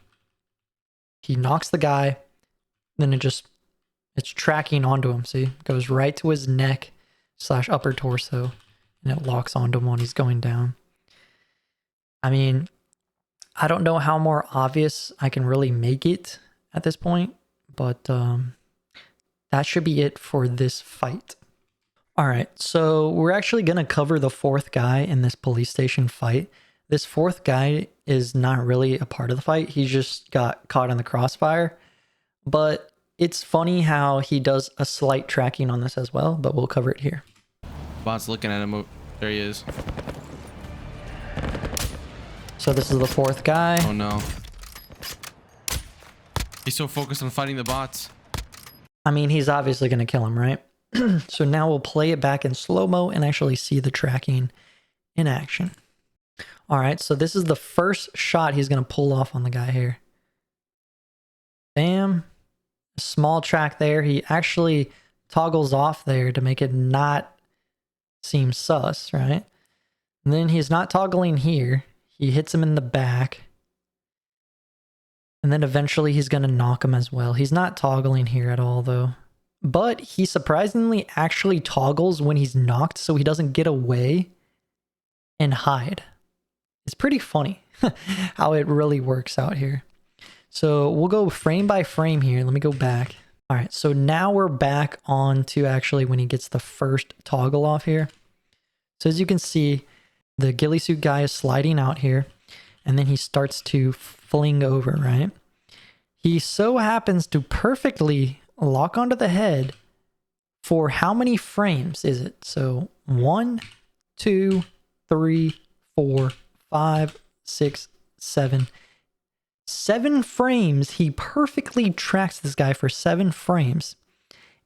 He knocks the guy, then it's tracking onto him. See, it goes right to his neck / upper torso, and it locks onto him when he's going down. I mean, I don't know how more obvious I can really make it at this point, but that should be it for this fight. All right, so we're actually going to cover the fourth guy in this police station fight. This fourth guy is not really a part of the fight. He just got caught in the crossfire, but it's funny how he does a slight tracking on this as well, but we'll cover it here. Bot's looking at him. There he is. So this is the fourth guy. Oh no. He's so focused on fighting the bots. I mean, he's obviously going to kill him, right? So now we'll play it back in slow-mo and actually see the tracking in action. All right, so this is the first shot he's going to pull off on the guy here. Bam. A small track there. He actually toggles off there to make it not seem sus, right? And then he's not toggling here. He hits him in the back. And then eventually he's going to knock him as well. He's not toggling here at all, though. But he surprisingly actually toggles when he's knocked so he doesn't get away and hide. It's pretty funny how it really works out here. So we'll go frame by frame here. Let me go back. All right, so now we're back on to actually when he gets the first toggle off here. So as you can see, the ghillie suit guy is sliding out here, and then he starts to fling over, right? He so happens to perfectly lock onto the head for how many frames is it? So 1, 2, 3, 4, 5, 6, 7. 7 frames. He perfectly tracks this guy for 7 frames.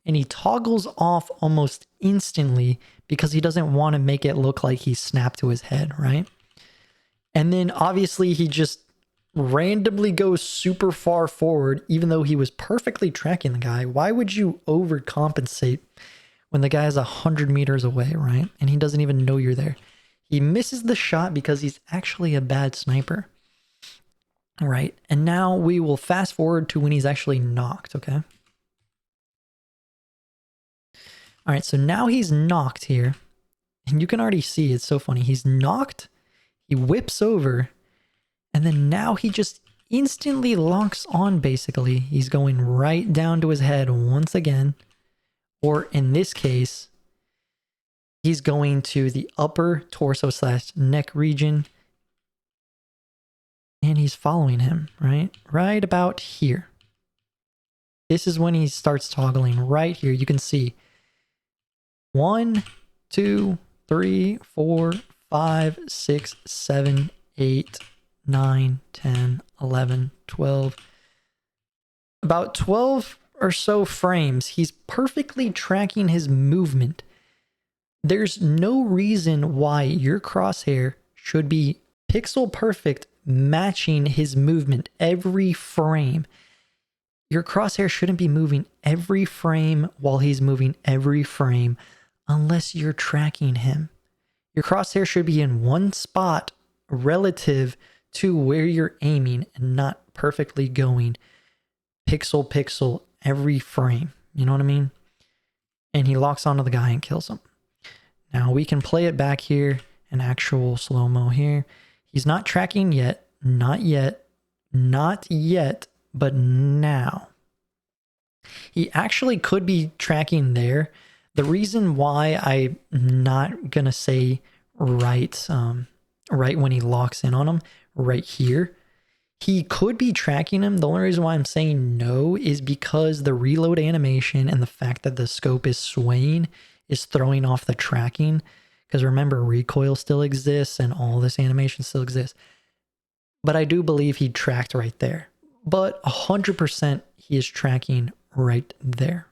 And he toggles off almost instantly because he doesn't want to make it look like he snapped to his head, right? And then obviously he just randomly goes super far forward, even though he was perfectly tracking the guy. Why would you overcompensate when the guy is 100 meters away, right? And he doesn't even know you're there. He misses the shot because he's actually a bad sniper. All right, and now we will fast forward to when he's actually knocked, okay? All right, so now he's knocked here. And you can already see, it's so funny. He's knocked, he whips over, and then now he just instantly locks on, basically. He's going right down to his head once again. Or in this case, he's going to the upper torso / neck region. And he's following him, right? Right about here. This is when he starts toggling right here. You can see 1, 2, 3, 4, 5, 6, 7, 8, 9, 10, 11, 12. About 12 or so frames. He's perfectly tracking his movement. There's no reason why your crosshair should be pixel perfect, matching his movement every frame. Your crosshair shouldn't be moving every frame while he's moving every frame unless you're tracking him. Your crosshair should be in one spot relative to where you're aiming and not perfectly going pixel every frame. You know what I mean? And he locks onto the guy and kills him. Now we can play it back here in actual slow-mo here. He's not tracking yet. Not yet, but now. He actually could be tracking there. The reason why I'm not gonna say right when he locks in on him, right here, he could be tracking him. The only reason why I'm saying no is because the reload animation and the fact that the scope is swaying is throwing off the tracking. Because remember, recoil still exists and all this animation still exists. But I do believe he tracked right there. But 100% he is tracking right there.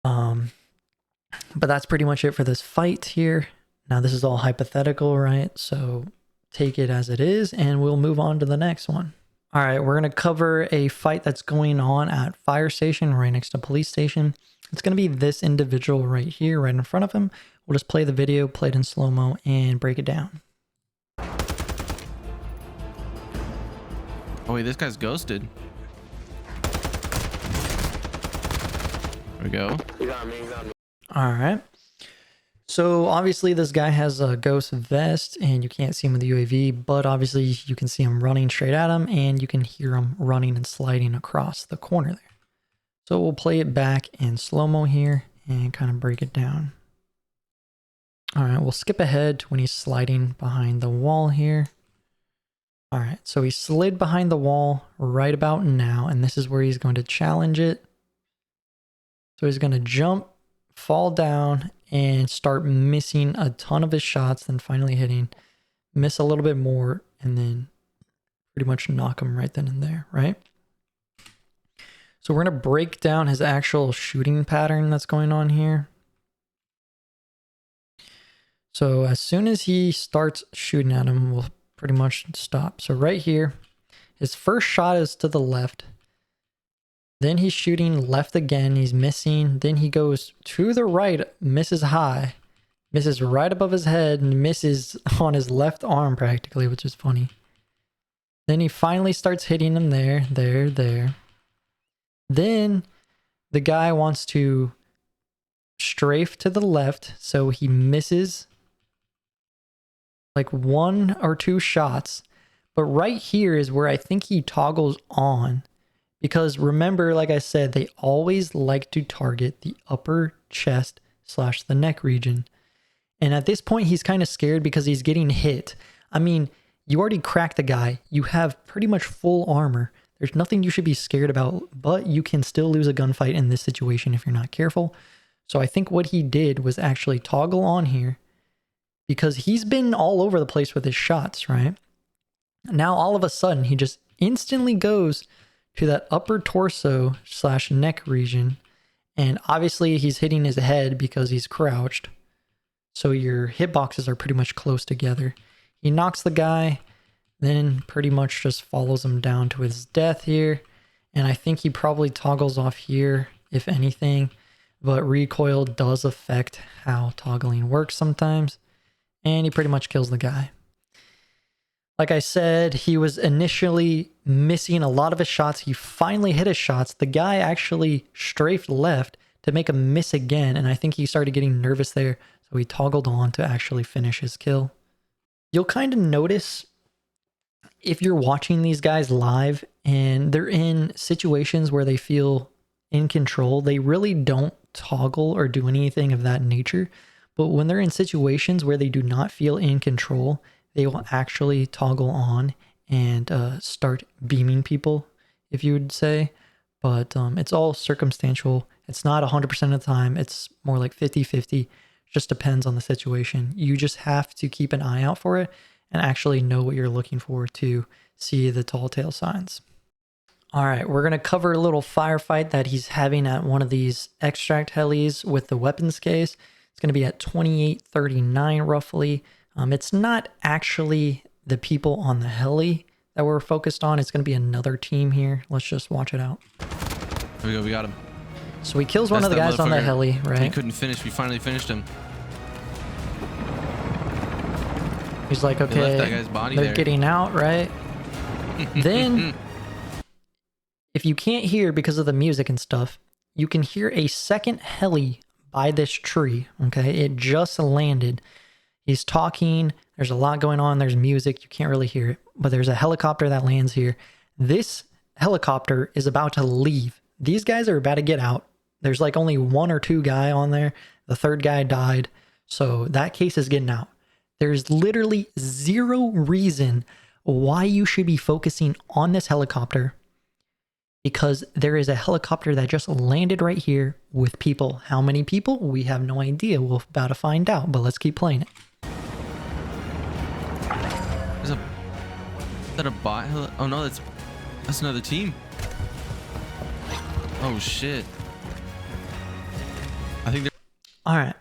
But that's pretty much it for this fight here. Now this is all hypothetical, right? So take it as it is and we'll move on to the next one. All right, we're going to cover a fight that's going on at fire station right next to police station. It's going to be this individual right here, right in front of him. We'll just play the video, play it in slow-mo, and break it down. Oh wait, this guy's ghosted. There we go. All right. So obviously this guy has a ghost vest and you can't see him with the UAV, but obviously you can see him running straight at him and you can hear him running and sliding across the corner there. So we'll play it back in slow-mo here and kind of break it down. All right, we'll skip ahead to when he's sliding behind the wall here. All right, so he slid behind the wall right about now, and this is where he's going to challenge it. So he's going to jump, fall down, and start missing a ton of his shots, then finally hitting, miss a little bit more, and then pretty much knock him right then and there, right? So we're going to break down his actual shooting pattern that's going on here. So as soon as he starts shooting at him, we'll pretty much stop. So right here, his first shot is to the left. Then he's shooting left again. He's missing. Then he goes to the right, misses high, misses right above his head, and misses on his left arm practically, which is funny. Then he finally starts hitting him there. Then the guy wants to strafe to the left, so he misses like 1 or 2 shots. But right here is where I think he toggles on. Because remember, like I said, they always like to target the upper chest / the neck region. And at this point, he's kind of scared because he's getting hit. I mean, you already cracked the guy. You have pretty much full armor. There's nothing you should be scared about, but you can still lose a gunfight in this situation if you're not careful. So I think what he did was actually toggle on here because he's been all over the place with his shots, right? Now, all of a sudden, he just instantly goes to that upper torso / neck region. And obviously he's hitting his head because he's crouched. So your hitboxes are pretty much close together. He knocks the guy, then pretty much just follows him down to his death here. And I think he probably toggles off here, if anything. But recoil does affect how toggling works sometimes. And he pretty much kills the guy. Like I said, he was initially missing a lot of his shots. He finally hit his shots. The guy actually strafed left to make him miss again. And I think he started getting nervous there. So he toggled on to actually finish his kill. You'll kind of notice if you're watching these guys live and they're in situations where they feel in control, they really don't toggle or do anything of that nature. But when they're in situations where they do not feel in control, they will actually toggle on and start beaming people, if you would say. But it's all circumstantial. It's not 100% of the time. It's more like 50-50. Just depends on the situation. You just have to keep an eye out for it and actually know what you're looking for to see the tall tale signs. All right, we're going to cover a little firefight that he's having at one of these extract helis with the weapons case. It's going to be at 2839 roughly. It's not actually the people on the heli that we're focused on. It's going to be another team here. Let's just watch it out. There we go. We got him. So he kills one of the guys on the heli, right? He couldn't finish. We finally finished him. He's like, They left okay, that guy's body they're there. getting out, right? Then, if you can't hear because of the music and stuff, you can hear a second heli by this tree, okay? It just landed. He's talking. There's a lot going on. There's music. You can't really hear it. But there's a helicopter that lands here. This helicopter is about to leave. These guys are about to get out. There's like only 1 or 2 guy on there. The third guy died. So that case is getting out. There's literally 0 reason why you should be focusing on this helicopter. Because there is a helicopter that just landed right here with people. How many people? We have no idea. We're about to find out. But let's keep playing it. Is that a bot? Oh no, that's another team. Oh shit. I think they're... All right.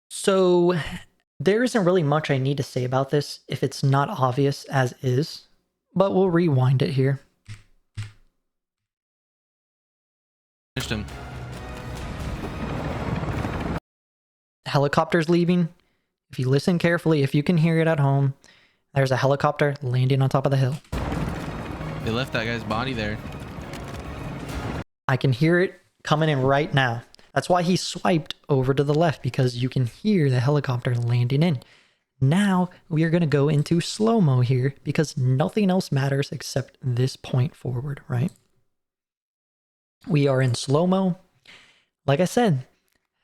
So there isn't really much I need to say about this if it's not obvious as is, but we'll rewind it here. Finished him. Helicopter's leaving. If you listen carefully, if you can hear it at home, there's a helicopter landing on top of the hill. They left that guy's body there. I can hear it coming in right now. That's why he swiped over to the left, because you can hear the helicopter landing in. Now we are going to go into slow-mo here because nothing else matters except this point forward, right? We are in slow-mo. Like I said,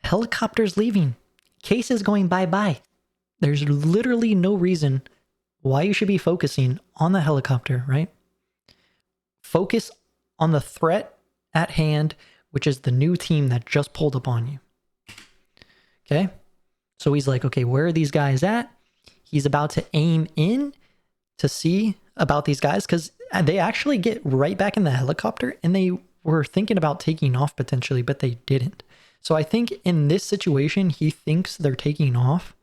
helicopter's leaving. Case is going bye-bye. There's literally no reason why you should be focusing on the helicopter, right? Focus on the threat at hand, which is the new team that just pulled up on you. Okay? So he's like, okay, where are these guys at? He's about to aim in to see about these guys, because they actually get right back in the helicopter and they were thinking about taking off potentially, but they didn't. So I think in this situation, he thinks they're taking off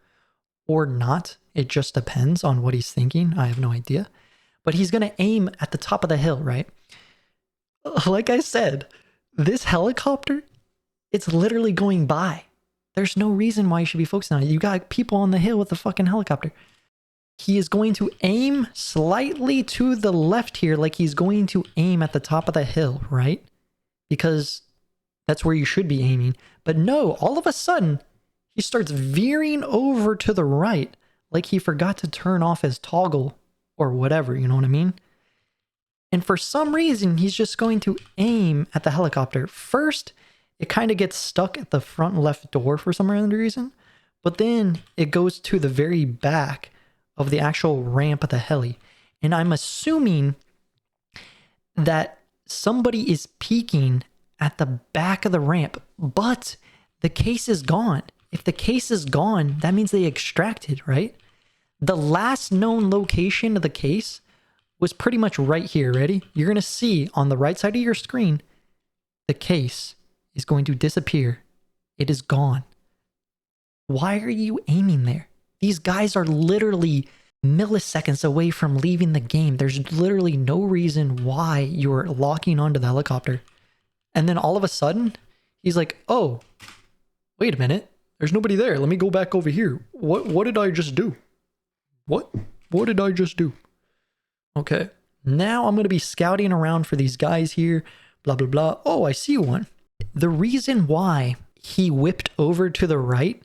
or not. It just depends on what he's thinking. I have no idea. But he's going to aim at the top of the hill, right? Like I said, this helicopter, it's literally going by. There's no reason why you should be focusing on it. You got people on the hill with the fucking helicopter. He is going to aim slightly to the left here, like he's going to aim at the top of the hill, right? Because that's where you should be aiming. But no, all of a sudden, he starts veering over to the right, like he forgot to turn off his toggle or whatever, you know what I mean? And for some reason, he's just going to aim at the helicopter. First, it kind of gets stuck at the front left door for some reason, but then it goes to the very back of the actual ramp of the heli. And I'm assuming that somebody is peeking at the back of the ramp, but the case is gone. If the case is gone, that means they extracted, right? The last known location of the case was pretty much right here. Ready? You're going to see on the right side of your screen, the case is going to disappear. It is gone. Why are you aiming there? These guys are literally milliseconds away from leaving the game. There's literally no reason why you're locking onto the helicopter. And then all of a sudden, he's like, oh, wait a minute. There's nobody there. Let me go back over here. What did I just do? What did I just do? Okay. Now I'm going to be scouting around for these guys here. Blah, blah, blah. Oh, I see one. The reason why he whipped over to the right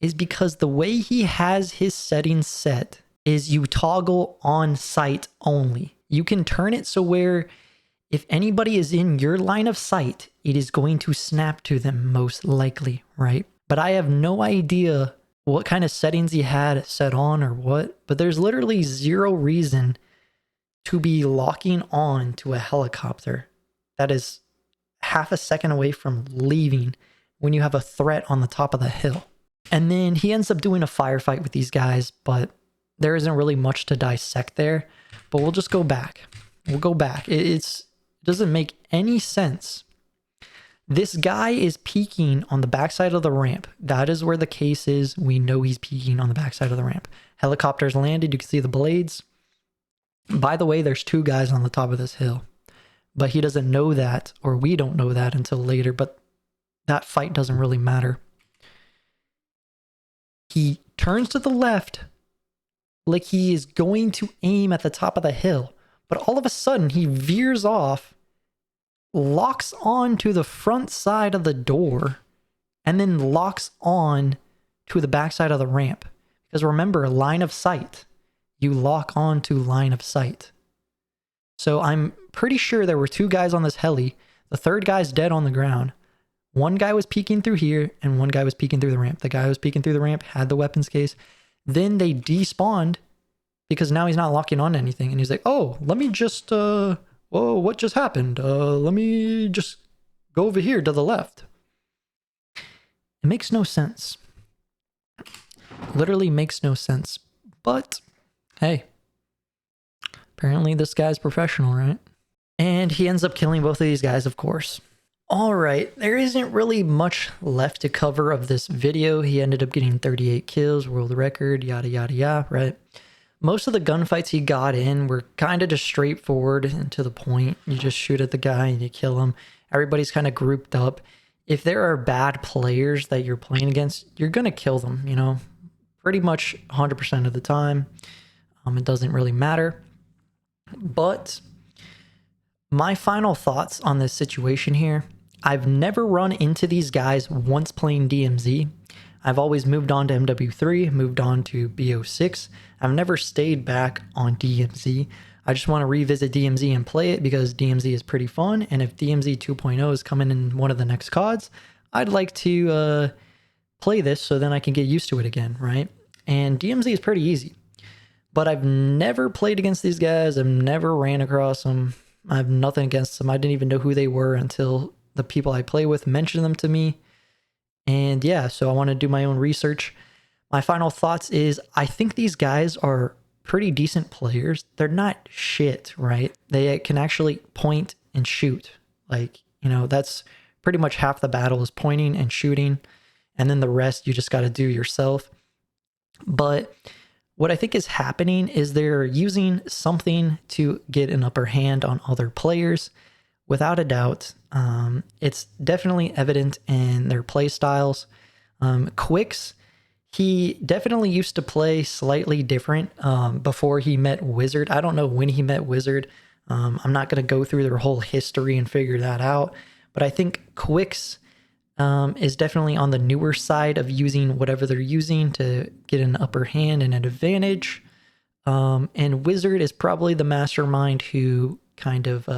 is because the way he has his settings set is you toggle on sight only. You can turn it so where if anybody is in your line of sight, it is going to snap to them most likely, right? But I have no idea what kind of settings he had set on or what, but there's literally zero reason to be locking on to a helicopter that is half a second away from leaving when you have a threat on the top of the hill. And then he ends up doing a firefight with these guys, but there isn't really much to dissect there. But we'll just go back. We'll go back. It doesn't make any sense. This guy is peeking on the backside of the ramp. That is where the case is. We know he's peeking on the backside of the ramp. Helicopters landed. You can see the blades. By the way, there's two guys on the top of this hill. But he doesn't know that, or we don't know that until later. But that fight doesn't really matter. He turns to the left like he is going to aim at the top of the hill. But all of a sudden, he veers off, locks on to the front side of the door, and then locks on to the back side of the ramp. Because remember, line of sight. You lock on to line of sight. So I'm pretty sure there were two guys on this heli. The third guy's dead on the ground. One guy was peeking through here, and one guy was peeking through the ramp. The guy who was peeking through the ramp had the weapons case. Then they despawned because now he's not locking on to anything. And he's like, oh, let me just, whoa, what just happened? Let me just go over here to the left. It makes no sense. Literally makes no sense. But, hey, apparently this guy's professional, right? And he ends up killing both of these guys, of course. All right, there isn't really much left to cover of this video. He ended up getting 38 kills, world record, yada, yada, yada, right? most of the gunfights he got in were kind of just straightforward and to the point. You just shoot at the guy and you kill him. Everybody's kind of grouped up. If there are bad players that you're playing against, you're going to kill them, you know, pretty much 100% of the time. It doesn't really matter. But my final thoughts on this situation here, I've never run into these guys once playing DMZ. I've always moved on to MW3, moved on to BO6. I've never stayed back on DMZ. I just want to revisit DMZ and play it because DMZ is pretty fun. And if DMZ 2.0 is coming in one of the next CODs, I'd like to play this so then I can get used to it again, right? And DMZ is pretty easy. But I've never played against these guys. I've never ran across them. I have nothing against them. I didn't even know who they were until the people I play with mentioned them to me. And yeah, so I want to do my own research. My final thoughts is I think these guys are pretty decent players. They're not shit, right? They can actually point and shoot. Like, you know, that's pretty much half the battle is pointing and shooting. And then the rest you just got to do yourself. But what I think is happening is they're using something to get an upper hand on other players. Without a doubt, it's definitely evident in their play styles. Quicks, he definitely used to play slightly different before he met Wizard. I don't know when he met Wizard. I'm not going to go through their whole history and figure that out. But I think Quicks is definitely on the newer side of using whatever they're using to get an upper hand and an advantage. And Wizard is probably the mastermind who kind of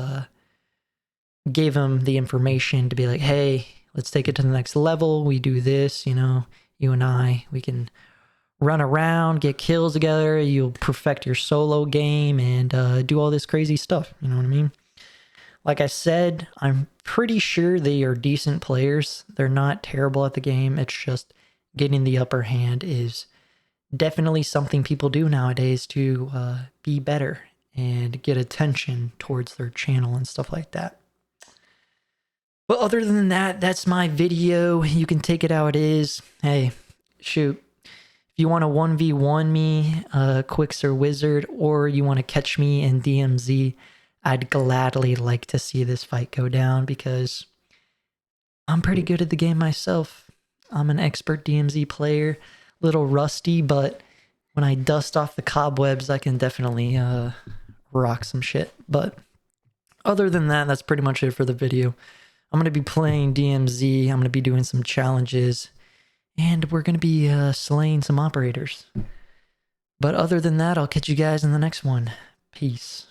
gave him the information to be like, hey, let's take it to the next level. We do this, you know, you and I, we can run around, get kills together. You'll perfect your solo game and do all this crazy stuff. You know what I mean? Like I said, I'm pretty sure they are decent players. They're not terrible at the game. It's just getting the upper hand is definitely something people do nowadays to be better and get attention towards their channel and stuff like that. But other than that, that's my video. You can take it how it is. Hey, shoot. If you want to 1v1 me, Quicks or Wizard, or you want to catch me in DMZ, I'd gladly like to see this fight go down because I'm pretty good at the game myself. I'm an expert DMZ player, little rusty, but when I dust off the cobwebs, I can definitely rock some shit. But other than that, that's pretty much it for the video. I'm going to be playing DMZ, I'm going to be doing some challenges, and we're going to be slaying some operators. But other than that, I'll catch you guys in the next one. Peace.